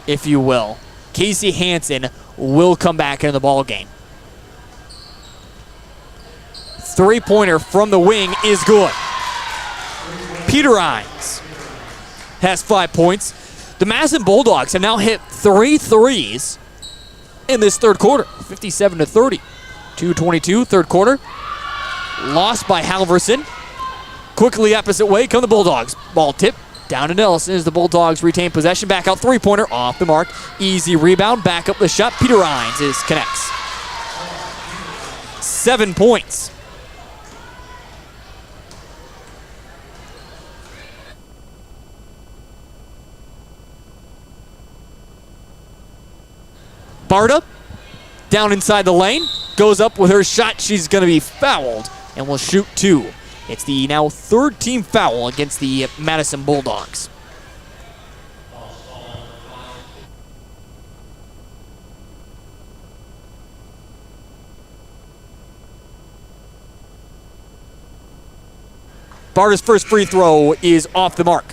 if you will. Casey Hansen will come back into the ball game. Three-pointer from the wing is good. Peter Hines has 5 points. The Madison Bulldogs have now hit 3 threes in this third quarter, 57-30. 2:22, third quarter. Lost by Halverson. Quickly opposite way come the Bulldogs. Ball tip down to Nelson as the Bulldogs retain possession. Back out, three-pointer off the mark. Easy rebound, back up the shot. Peter Hines connects. 7 points. Barta, down inside the lane, goes up with her shot. She's going to be fouled and will shoot 2. It's the now third team foul against the Madison Bulldogs. Barta's first free throw is off the mark.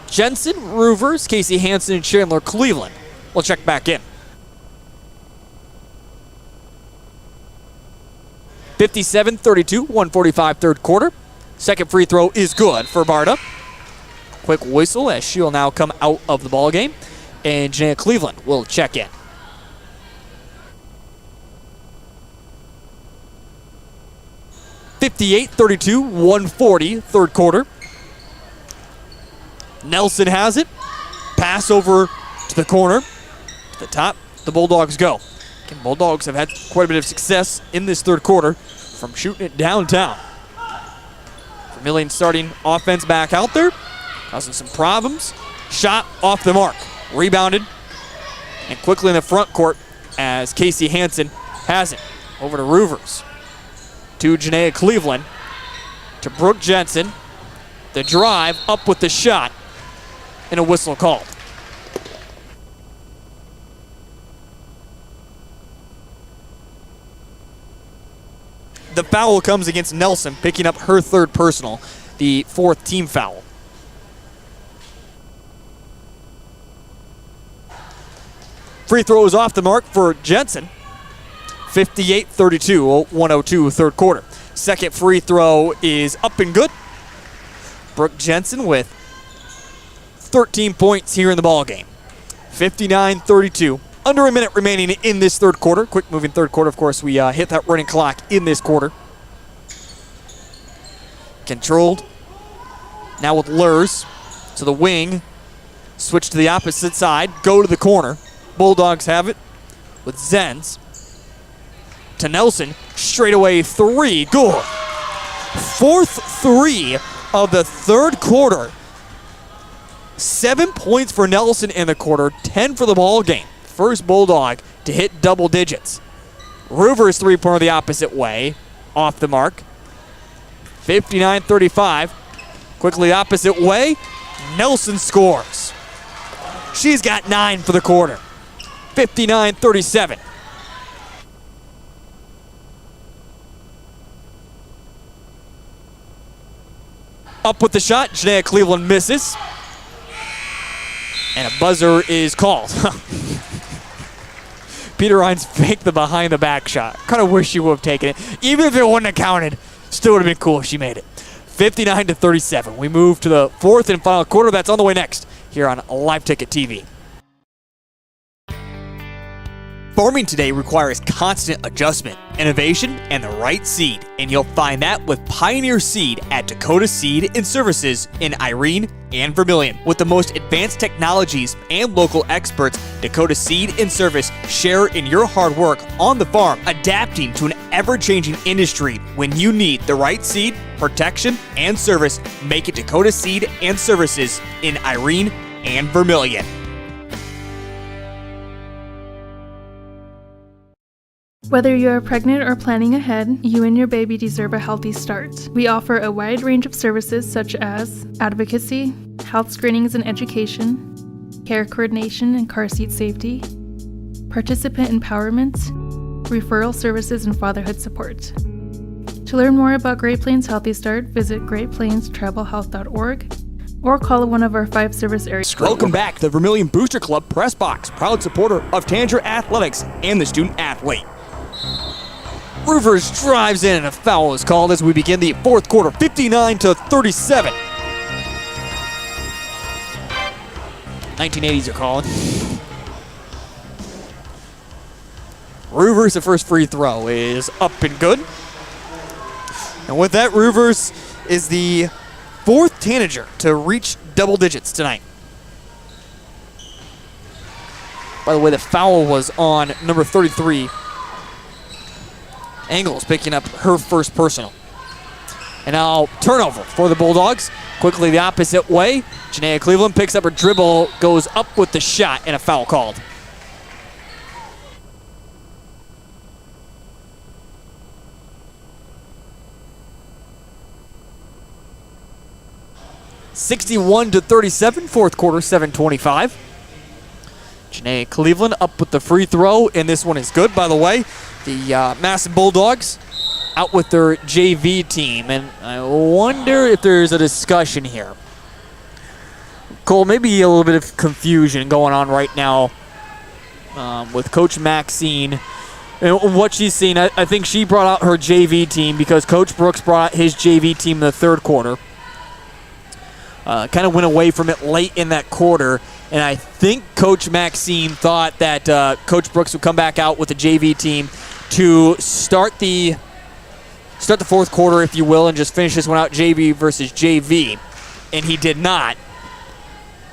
Jensen, Roovers, Casey Hansen, and Chandler Cleveland will check back in. 57-32, 1:45 third quarter. Second free throw is good for Barta. Quick whistle as she'll now come out of the ball game, and Janae Cleveland will check in. (58-32, 1:40 third quarter). Nelson has it. Pass over to the corner. To the top, the Bulldogs go. Again, Bulldogs have had quite a bit of success in this third quarter from shooting it downtown. Vermillion starting offense back out there, causing some problems. Shot off the mark. Rebounded. And quickly in the front court as Casey Hansen has it. Over to Roovers. To Janaea Cleveland. To Brooke Jensen. The drive, up with the shot. And a whistle called. The foul comes against Nelson, picking up her third personal, the fourth team foul. Free throw is off the mark for Jensen. 58-32, 1:02 third quarter. Second free throw is up and good. Brooke Jensen with 13 points here in the ballgame. 59-32. Under a minute remaining in this third quarter. Quick moving third quarter, of course. We hit that running clock in this quarter. Controlled. Now with Lurs to the wing. Switch to the opposite side. Go to the corner. Bulldogs have it with Zenz. To Nelson. Straight away three. Good. Fourth three of the third quarter. 7 points for Nelson in the quarter, 10 for the ball game. First Bulldog to hit double digits. Roovers three-pointer the opposite way, off the mark. 59-35. Quickly opposite way, Nelson scores. She's got 9 for the quarter. 59-37. Up with the shot, Janaea Cleveland misses. And a buzzer is called. Peter Hines faked the behind-the-back shot. Kind of wish she would have taken it. Even if it wouldn't have counted, still would have been cool if she made it. 59-37. We move to the fourth and final quarter. That's on the way next here on Live Ticket TV. Farming today requires constant adjustment, innovation, and the right seed. And you'll find that with Pioneer Seed at Dakota Seed and Services in Irene and Vermillion. With the most advanced technologies and local experts, Dakota Seed and Service share in your hard work on the farm, adapting to an ever-changing industry. When you need the right seed, protection, and service, make it Dakota Seed and Services in Irene and Vermillion. Whether you are pregnant or planning ahead, you and your baby deserve a healthy start. We offer a wide range of services such as advocacy, health screenings and education, care coordination and car seat safety, participant empowerment, referral services, and fatherhood support. To learn more about Great Plains Healthy Start, visit greatplainstravelhealth.org or call one of our 5 service areas. Welcome back to the Vermillion Booster Club Press Box, proud supporter of Tanager Athletics and the student athlete. Rivers drives in and a foul is called as we begin the fourth quarter, 59-37. 1980s are calling. Rivers, the first free throw is up and good. And with that, Rivers is the 4th Tanager to reach double digits tonight. By the way, the foul was on number 33. Angles picking up her first personal. And now turnover for the Bulldogs. Quickly the opposite way. Janaea Cleveland picks up her dribble, goes up with the shot, and a foul called. (61-37), fourth quarter, 7:25. Janaea Cleveland up with the free throw, and this one is good, by the way. The Madison Bulldogs out with their JV team, and I wonder if there's a discussion here. Cole, maybe a little bit of confusion going on right now with Coach Maxine and what she's seen. I think she brought out her JV team because Coach Brooks brought out his JV team in the third quarter. Kind of went away from it late in that quarter, and I think Coach Maxine thought that Coach Brooks would come back out with the JV team to start the fourth quarter, if you will, and just finish this one out JV versus JV, and he did not.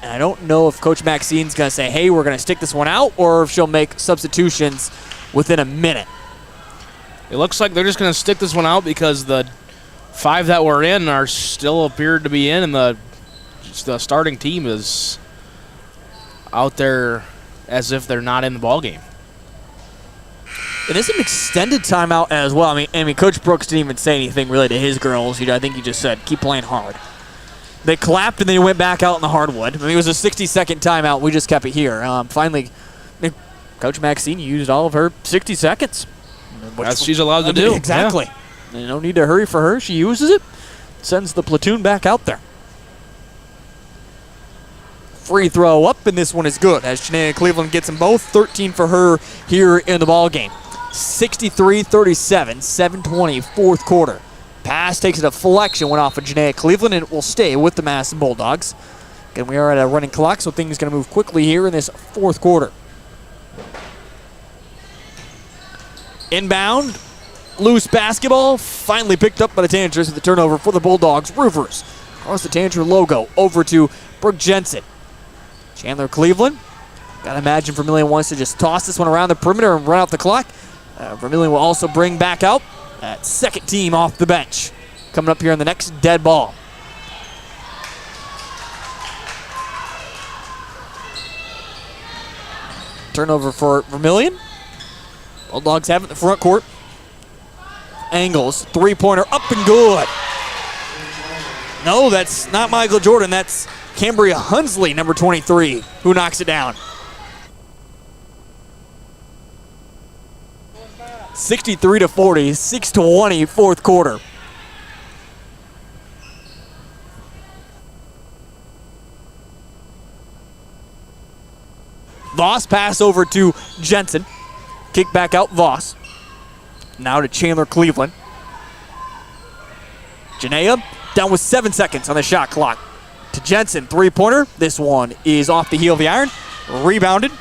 And I don't know if Coach Maxine's going to say, hey, we're going to stick this one out, or if she'll make substitutions within a minute. It looks like they're just going to stick this one out because the 5 that were in are still appeared to be in, and the starting team is out there as if they're not in the ballgame. And it's an extended timeout as well. I mean, Coach Brooks didn't even say anything really to his girls. I think he just said, keep playing hard. They clapped and they went back out in the hardwood. I mean, it was a 60-second timeout. We just kept it here. Finally, Coach Maxine used all of her 60 seconds. As she's allowed to do. Exactly. Yeah. No need to hurry for her. She uses it, sends the platoon back out there. Free throw up, and this one is good as Janaea Cleveland gets them both. 13 for her here in the ballgame. 63-37, 7:20, fourth quarter. Pass takes a deflection, went off of Janaea Cleveland, and it will stay with the Madison Bulldogs. Again, we are at a running clock, so things are going to move quickly here in this fourth quarter. Inbound, loose basketball, finally picked up by the Tanagers with the turnover for the Bulldogs. Rivers across the Tanager logo over to Brooke Jensen. Chandler Cleveland. Gotta imagine Vermillion wants to just toss this one around the perimeter and run out the clock. Vermillion will also bring back out that second team off the bench. Coming up here on the next dead ball. Turnover for Vermillion. Bulldogs have it in the front court. Angles, three-pointer up and good. No, that's not Michael Jordan. That's Cambria Hunsley, number 23, who knocks it down. 63-40, 6:20, fourth quarter. Voss pass over to Jensen. Kick back out Voss. Now to Chandler Cleveland. Janaea down with 7 seconds on the shot clock. To Jensen, three-pointer. This one is off the heel of the iron. Rebounded.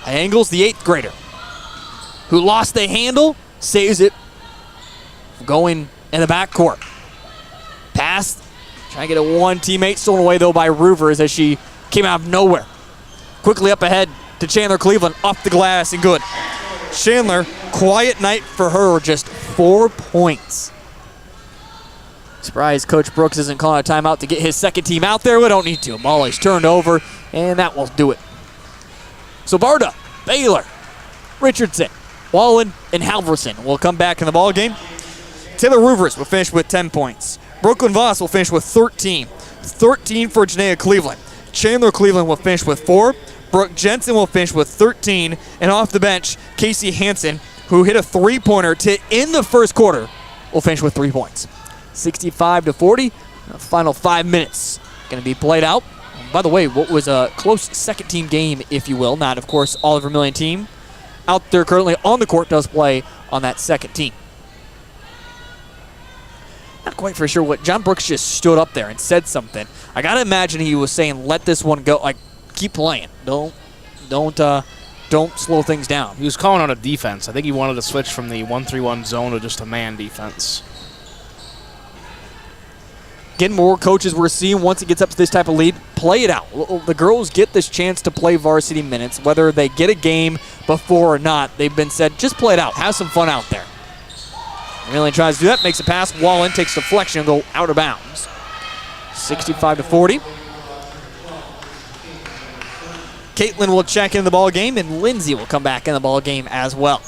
Angles, the 8th grader, who lost the handle, saves it. Going in the backcourt. Pass. Trying to get a one teammate. Stolen away, though, by Rivers as she came out of nowhere. Quickly up ahead to Chandler Cleveland. Off the glass and good. Chandler, quiet night for her, just 4 points. Surprised Coach Brooks isn't calling a timeout to get his second team out there. We don't need to. Molly's turned over, and that will do it. So Barda, Baylor, Richardson, Wallen and Halverson will come back in the ball game. Taylor Roovers will finish with 10 points. Brooklyn Voss will finish with 13. 13 for Janaea Cleveland. Chandler Cleveland will finish with 4. Brooke Jensen will finish with 13. And off the bench, Casey Hansen, who hit a three-pointer to end the first quarter, will finish with 3 points. 65-40. The final 5 minutes going to be played out. By the way, what was a close second-team game, if you will, not, of course, all of the Vermillion team out there currently on the court does play on that second team. Not quite for sure what John Brooks just stood up there and said something. I gotta imagine he was saying, "Let this one go. Like, keep playing. Don't slow things down." He was calling out a defense. I think he wanted to switch from the 1-3-1 zone to just a man defense. Again, more coaches we're seeing once it gets up to this type of lead, play it out. The girls get this chance to play varsity minutes, whether they get a game before or not. They've been said, just play it out. Have some fun out there. Vermillion tries to do that, makes a pass. Wallen takes deflection and go out of bounds. 65-40. Caitlin will check in the ball game, and Lindsay will come back in the ball game as well.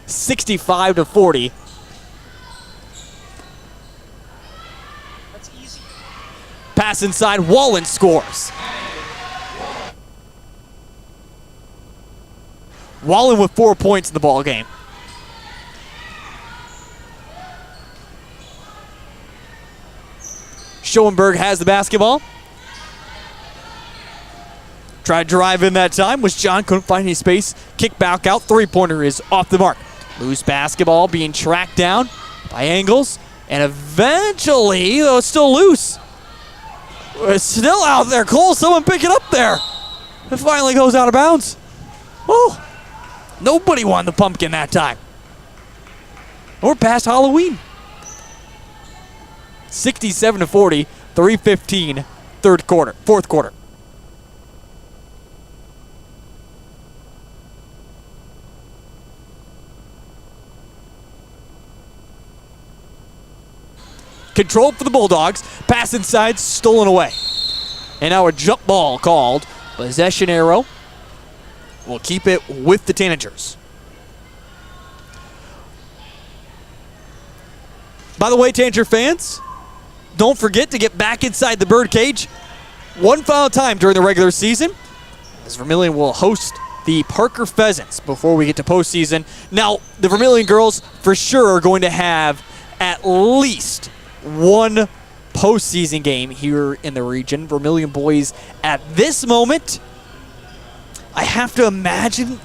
65-40. Pass inside, Wallen scores. Wallen with 4 points in the ball game. Schoenberg has the basketball. Tried to drive in that time. Was John, couldn't find any space. Kick back out. Three-pointer is off the mark. Loose basketball being tracked down by Angles. And eventually, though it's still loose. It's still out there. Cole, someone pick it up there. It finally goes out of bounds. Oh, nobody won the pumpkin that time. We're past Halloween. 67-40, 3:15, fourth quarter. Controlled for the Bulldogs. Pass inside, stolen away. And now a jump ball called. Possession arrow. We'll keep it with the Tanagers. By the way, Tanager fans, don't forget to get back inside the birdcage one final time during the regular season, as Vermillion will host the Parker Pheasants before we get to postseason. Now, the Vermillion girls for sure are going to have at least one postseason game here in the region. Vermillion boys at this moment, I have to imagine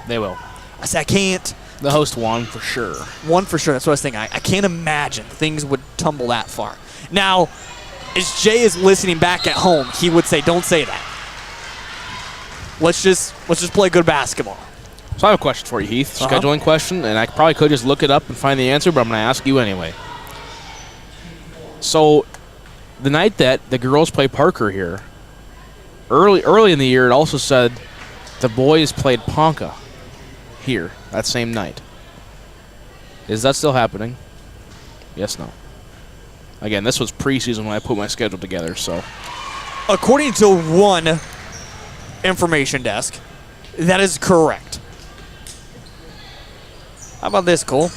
they will. I said I can't. The host one for sure. One for sure. That's what I was thinking. I can't imagine things would tumble that far. Now, as Jay is listening back at home, he would say, "Don't say that. Let's just play good basketball." So I have a question for you, Heath. Scheduling question, and I probably could just look it up and find the answer, but I'm going to ask you anyway. So the night that the girls play Parker here, early in the year, it also said the boys played Ponca here that same night. Is that still happening? Yes, no. Again, this was preseason when I put my schedule together, so. According to one information desk, that is correct. How about this, Cole?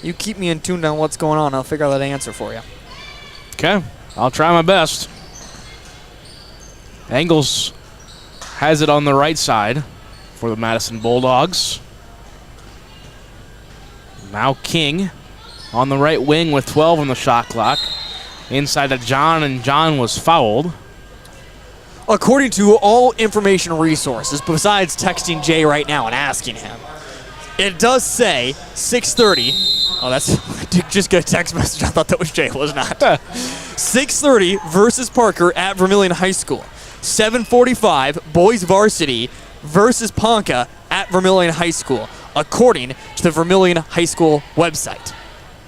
You keep me in tune on what's going on. I'll figure out that answer for you. Okay. I'll try my best. Angles has it on the right side for the Madison Bulldogs. Now King on the right wing with 12 on the shot clock. Inside to John, and John was fouled. According to all information resources, besides texting Jay right now and asking him, it does say 6:30. Oh, that's just got a text message. I thought that was Jay. It was not. 6:30 versus Parker at Vermillion High School. 7:45 boys varsity versus Ponca at Vermillion High School, according to the Vermillion High School website.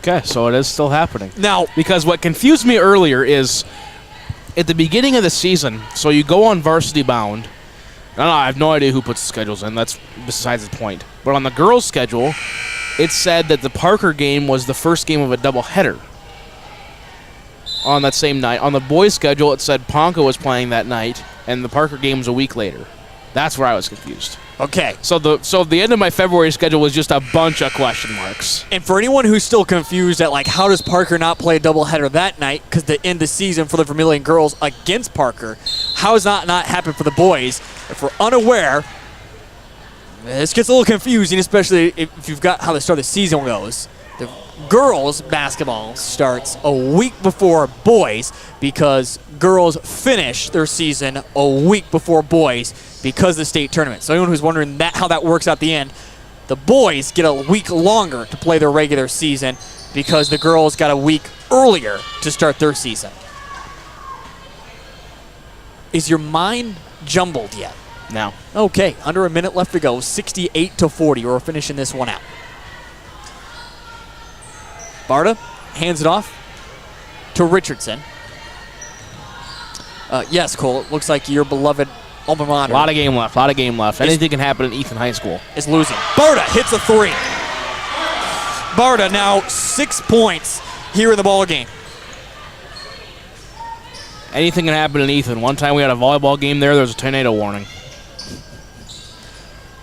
Okay, so it is still happening. Now, because what confused me earlier is at the beginning of the season, so you go on Varsity Bound. I have no idea who puts the schedules in. That's besides the point. But on the girls' schedule, it said that the Parker game was the first game of a doubleheader on that same night. On the boys' schedule, it said Ponca was playing that night, and the Parker game's a week later. That's where I was confused. Okay. So the end of my February schedule was just a bunch of question marks. And for anyone who's still confused at, like, how does Parker not play a doubleheader that night because the end of season for the Vermillion girls against Parker, how does that not happen for the boys? If we're unaware, this gets a little confusing, especially if you've got how the start of the season goes. The girls basketball starts a week before boys because girls finish their season a week before boys because of the state tournament. So anyone who's wondering how that works at the end, the boys get a week longer to play their regular season because the girls got a week earlier to start their season. Is your mind jumbled yet? No. Okay, under a minute left to go, 68-40. We're finishing this one out. Barta hands it off to Richardson. Yes, Cole, it looks like your beloved alma mater. A lot of game left. Anything can happen in Ethan High School. Is losing. Barta hits a three. Barta now 6 points here in the ball game. Anything can happen in Ethan. One time we had a volleyball game there was a tornado warning.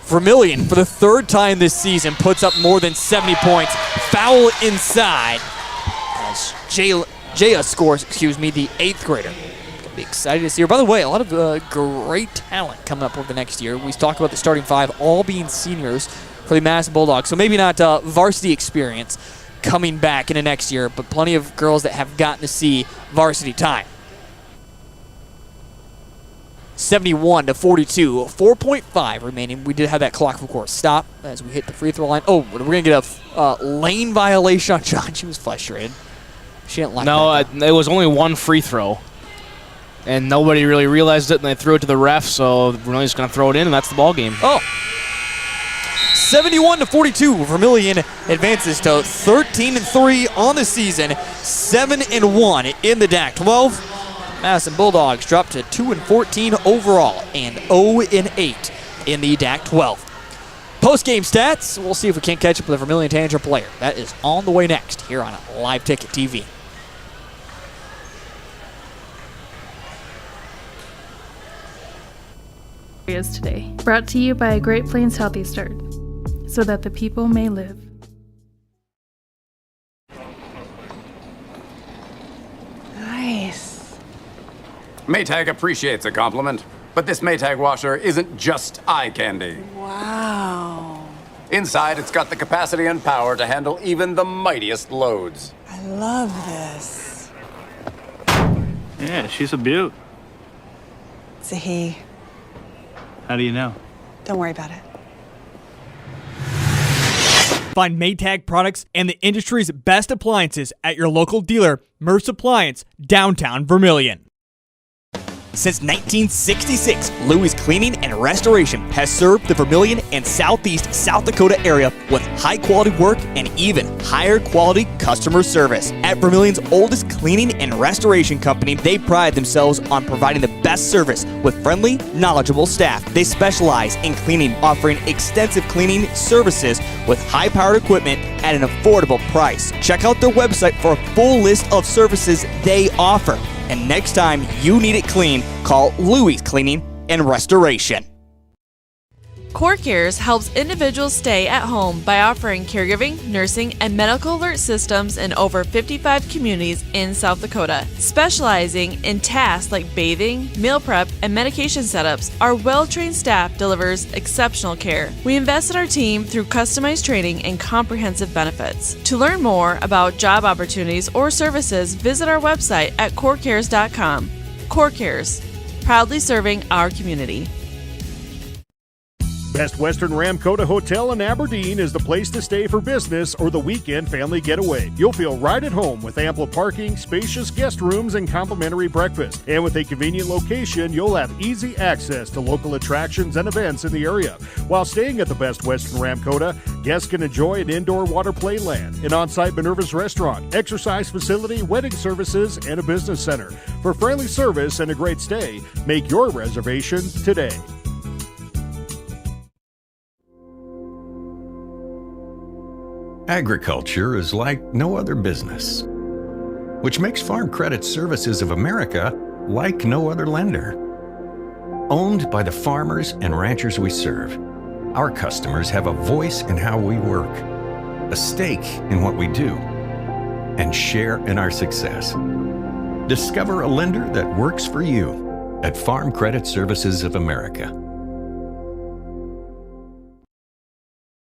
Vermillion, for the third time this season, puts up more than 70 points. Foul inside as Jaya scores, the 8th grader. Gonna be excited to see her. By the way, a lot of great talent coming up over the next year. We talked about the starting 5 all being seniors for the Madison Bulldogs, so maybe not varsity experience coming back in the next year, but plenty of girls that have gotten to see varsity time. 71-42, 4.5 remaining. We did have that clock, of course, stop as we hit the free throw line. Oh, we're going to get a lane violation on John. She was frustrated. She didn't like that. No, it was only one free throw, and nobody really realized it, and they threw it to the ref, so we're just going to throw it in, and that's the ball game. Oh. 71-42, Vermillion advances to 13-3 on the season, 7-1 in the DAC-12. Madison Bulldogs dropped to 2-14 overall and 0-8 in the DAC-12. Post-game stats, we'll see if we can't catch up with the Vermillion Tanager player. That is on the way next here on Live Ticket TV. Today, brought to you by Great Plains Healthy Start, so that the people may live. Nice. Maytag appreciates a compliment, but this Maytag washer isn't just eye candy. Wow. Inside, it's got the capacity and power to handle even the mightiest loads. I love this. Yeah, she's a beaut. It's a he. How do you know? Don't worry about it. Find Maytag products and the industry's best appliances at your local dealer, Merce Appliance, downtown Vermillion. Since 1966, Louis Cleaning and Restoration has served the Vermillion and southeast South Dakota area with high-quality work and even higher-quality customer service. At Vermillion's oldest cleaning and restoration company, they pride themselves on providing the best service with friendly, knowledgeable staff. They specialize in cleaning, offering extensive cleaning services with high-powered equipment at an affordable price. Check out their website for a full list of services they offer. And next time you need it clean, call Louis Cleaning and Restoration. Core Cares helps individuals stay at home by offering caregiving, nursing, and medical alert systems in over 55 communities in South Dakota. Specializing in tasks like bathing, meal prep, and medication setups, our well-trained staff delivers exceptional care. We invest in our team through customized training and comprehensive benefits. To learn more about job opportunities or services, visit our website at corecares.com. Core Cares, proudly serving our community. Best Western Ramkota Hotel in Aberdeen is the place to stay for business or the weekend family getaway. You'll feel right at home with ample parking, spacious guest rooms, and complimentary breakfast. And with a convenient location, you'll have easy access to local attractions and events in the area. While staying at the Best Western Ramkota, guests can enjoy an indoor water play land, an on-site Minerva's restaurant, exercise facility, wedding services, and a business center. For friendly service and a great stay, make your reservation today. Agriculture is like no other business, which makes Farm Credit Services of America like no other lender. owned by the farmers and ranchers we serve. Our customers have a voice in how we work, a stake in what we do, and share in our success. Discover a lender that works for you at Farm Credit Services of America.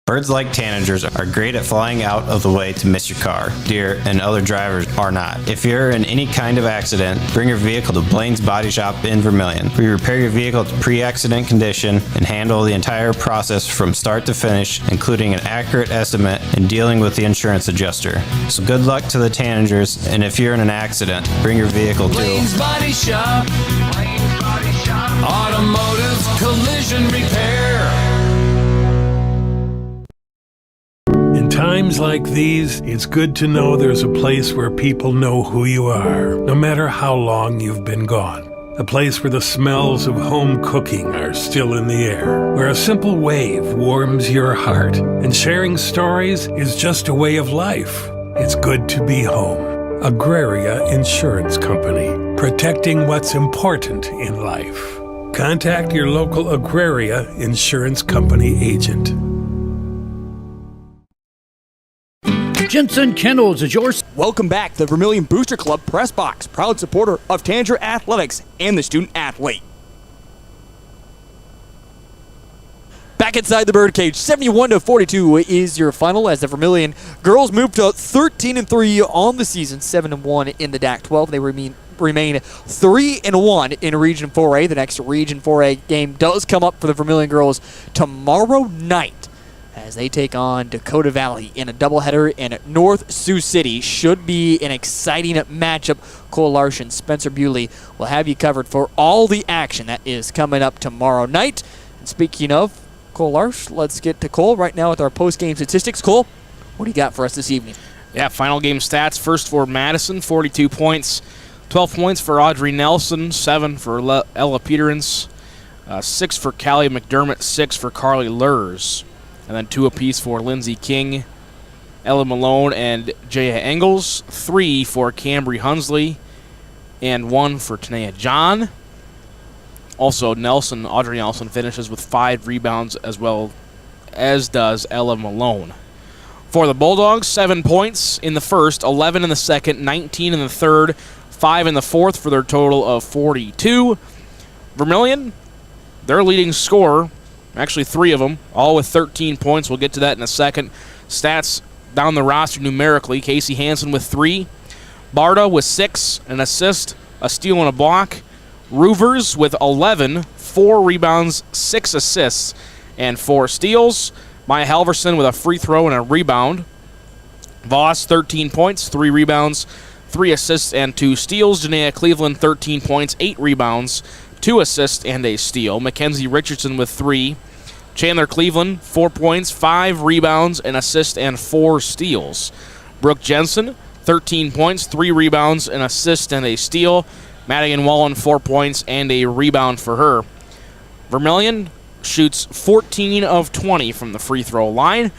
Birds like tanagers are great at flying out of the way to miss your car. Deer and other drivers are not. If you're in any kind of accident, bring your vehicle to Blaine's Body Shop in Vermillion. We repair your vehicle to pre-accident condition and handle the entire process from start to finish, including an accurate estimate and dealing with the insurance adjuster. So good luck to the tanagers, and if you're in an accident, bring your vehicle to Blaine's Body Shop. Blaine's Body Shop. Automotive collision repair. In times like these, it's good to know there's a place where people know who you are, no matter how long you've been gone. A place where the smells of home cooking are still in the air, where a simple wave warms your heart, and sharing stories is just a way of life. It's good to be home. Agraria Insurance Company, protecting what's important in life. Contact your local Agraria Insurance Company agent. Jensen Kennels is yours. Welcome back to the Vermillion Booster Club Press Box, proud supporter of Tanager Athletics and the student athlete. Back inside the birdcage, 71-42 is your final as the Vermillion girls move to 13-3 on the season, 7-1 in the DAC-12. They remain 3-1 in Region 4A. The next Region 4A game does come up for the Vermillion girls tomorrow night, as they take on Dakota Valley in a doubleheader in North Sioux City. Should be an exciting matchup. Cole Larson, Spencer Bewley will have you covered for all the action that is coming up tomorrow night. And speaking of Cole Larson, let's get to Cole right now with our post-game statistics. Cole, what do you got for us this evening? Yeah, final game stats. First for Madison, 42 points. 12 points for Audrey Nelson, 7 for Ella Peterens, 6 for Callie McDermott, 6 for Carly Lurs. And then 2 apiece for Lindsey King, Ella Malone, and Jaya Engels. 3 for Cambry Hunsley, and 1 for Tanea John. Also, Audrey Nelson finishes with 5 rebounds, as well as does Ella Malone. For the Bulldogs, 7 points in the first, 11 in the second, 19 in the third, 5 in the fourth for their total of 42. Vermillion, their leading scorer, actually 3 of them, all with 13 points. We'll get to that in a second. Stats down the roster numerically. Casey Hansen with 3. Barda with 6, an assist, a steal, and a block. Roovers with 11, 4 rebounds, 6 assists, and 4 steals. Maya Halverson with a free throw and a rebound. Voss, 13 points, 3 rebounds, 3 assists, and 2 steals. Janaea Cleveland, 13 points, 8 rebounds, 2 assists, and a steal. Mackenzie Richardson with 3. Chandler Cleveland, 4 points, 5 rebounds, an assist, and 4 steals. Brooke Jensen, 13 points, 3 rebounds, an assist, and a steal. Madigan Wallen, 4 points, and a rebound for her. Vermillion shoots 14 of 20 from the free throw line.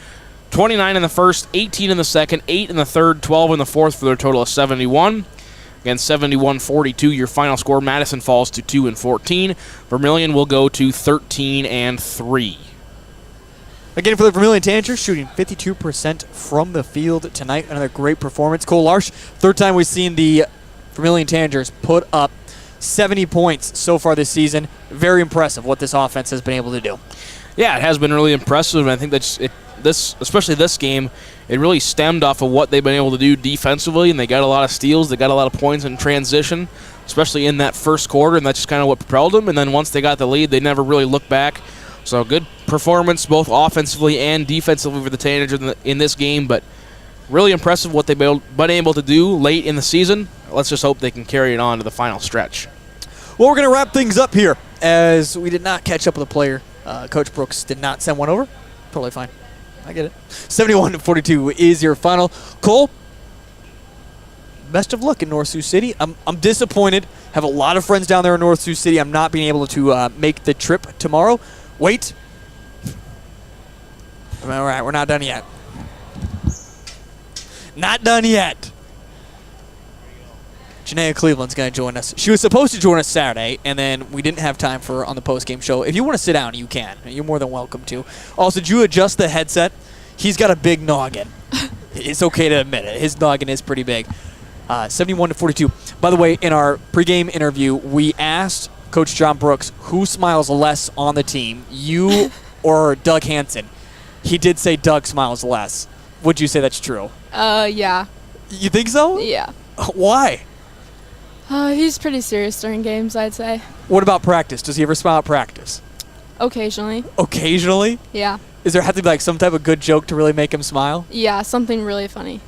29 in the first, 18 in the second, 8 in the third, 12 in the fourth for their total of 71. Again, 71-42, your final score. Madison falls to 2-14. Vermillion will go to 13-3. Again, for the Vermillion Tanagers, shooting 52% from the field tonight. Another great performance. Cole Larsh, third time we've seen the Vermillion Tanagers put up 70 points so far this season. Very impressive what this offense has been able to do. Yeah, it has been really impressive, and I think that's especially this game, it really stemmed off of what they've been able to do defensively, and they got a lot of steals, they got a lot of points in transition, especially in that first quarter, and that's just kind of what propelled them. And then once they got the lead, they never really looked back. So good performance both offensively and defensively for the Tanagers in this game, but really impressive what they've been able to do late in the season. Let's just hope they can carry it on to the final stretch. Well, we're going to wrap things up here, as we did not catch up with a player. Coach Brooks did not send one over. Totally fine. I get it. 71-42 is your final. Cole, best of luck in North Sioux City. I'm disappointed. Have a lot of friends down there in North Sioux City. I'm not being able to make the trip tomorrow. Wait. All right, we're not done yet. Not done yet. Janaea Cleveland's going to join us. She was supposed to join us Saturday, and then we didn't have time for her on the post-game show. If you want to sit down, you can. You're more than welcome to. Also, did you adjust the headset? He's got a big noggin. It's okay to admit it. His noggin is pretty big. 71-42. By the way, in our pregame interview, we asked Coach John Brooks who smiles less on the team, you or Doug Hansen. He did say Doug smiles less. Would you say that's true? Yeah. You think so? Yeah. Why? He's pretty serious during games, I'd say. What about practice? Does he ever smile at practice? Occasionally. Occasionally? Yeah. Is there have to be like some type of good joke to really make him smile? Yeah, something really funny.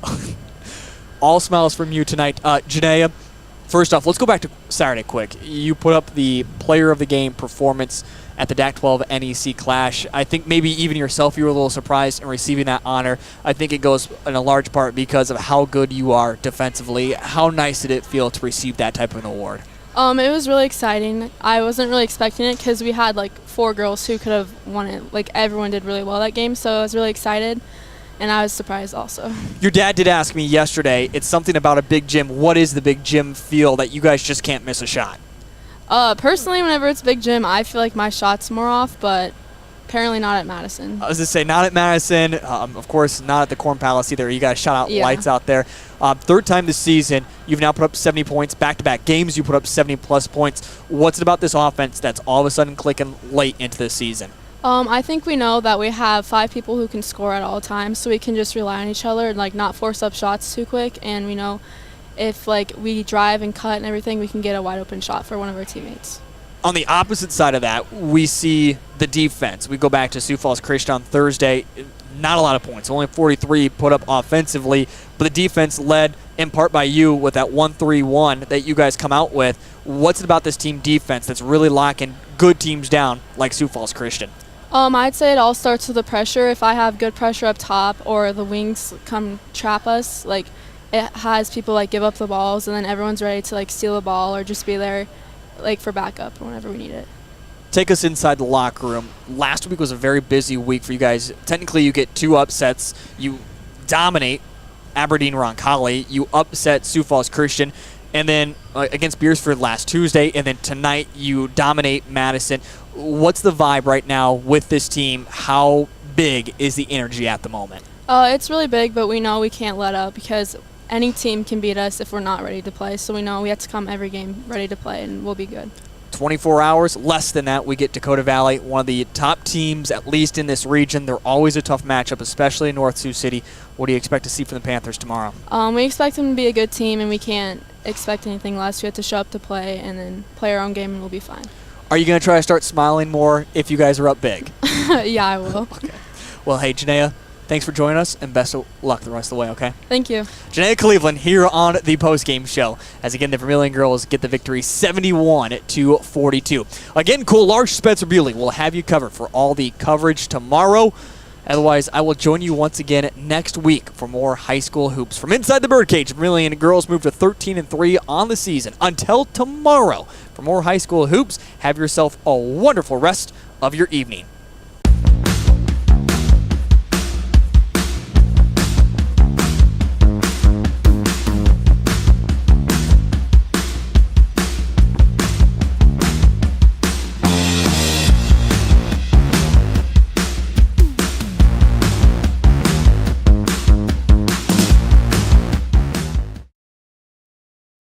All smiles from you tonight. Janaea, first off, let's go back to Saturday quick. You put up the player of the game performance at the DAC-12 NEC Clash. I think maybe even yourself, you were a little surprised in receiving that honor. I think it goes in a large part because of how good you are defensively. How nice did it feel to receive that type of an award? It was really exciting. I wasn't really expecting it because we had like 4 girls who could have won it. Like everyone did really well that game, so I was really excited, and I was surprised also. Your dad did ask me yesterday, it's something about a big gym. What is the big gym feel that you guys just can't miss a shot? Personally, whenever it's big gym, I feel like my shot's more off, but apparently not at Madison. I was going to say, not at Madison. Of course, not at the Corn Palace either. You guys shot out lights out there. Third time this season, you've now put up 70 points. Back-to-back games, you put up 70-plus points. What's it about this offense that's all of a sudden clicking late into the season? I think we know that we have 5 people who can score at all times, so we can just rely on each other and like not force up shots too quick. And we know if like we drive and cut and everything, we can get a wide open shot for one of our teammates. On the opposite side of that, we see the defense. We go back to Sioux Falls Christian on Thursday. Not a lot of points, only 43 put up offensively, but the defense led in part by you with that 1-3-1 that you guys come out with. What's it about this team defense that's really locking good teams down like Sioux Falls Christian? I'd say it all starts with the pressure. If I have good pressure up top or the wings come trap us, like it has people like give up the balls and then everyone's ready to like steal the ball or just be there like for backup whenever we need it. Take us inside the locker room. Last week was a very busy week for you guys. Technically, you get 2 upsets. You dominate Aberdeen Roncalli. You upset Sioux Falls Christian. And then against Beersford last Tuesday. And then tonight, you dominate Madison. What's the vibe right now with this team? How big is the energy at the moment? It's really big, but we know we can't let up because any team can beat us if we're not ready to play. So we know we have to come every game ready to play, and we'll be good. 24 hours, less than that, we get Dakota Valley, one of the top teams, at least in this region. They're always a tough matchup, especially in North Sioux City. What do you expect to see from the Panthers tomorrow? We expect them to be a good team, and we can't expect anything less. We have to show up to play and then play our own game, and we'll be fine. Are you going to try to start smiling more if you guys are up big? Yeah, I will. Okay. Well, hey, Janaea, thanks for joining us, and best of luck the rest of the way, okay? Thank you. Janaea Cleveland here on the postgame show. As again, the Vermillion girls get the victory 71-42. Again, Cool Large Spencer Bewley will have you covered for all the coverage tomorrow. Otherwise, I will join you once again next week for more high school hoops. From inside the birdcage, Vermillion girls move to 13-3 on the season. Until tomorrow, for more high school hoops, have yourself a wonderful rest of your evening.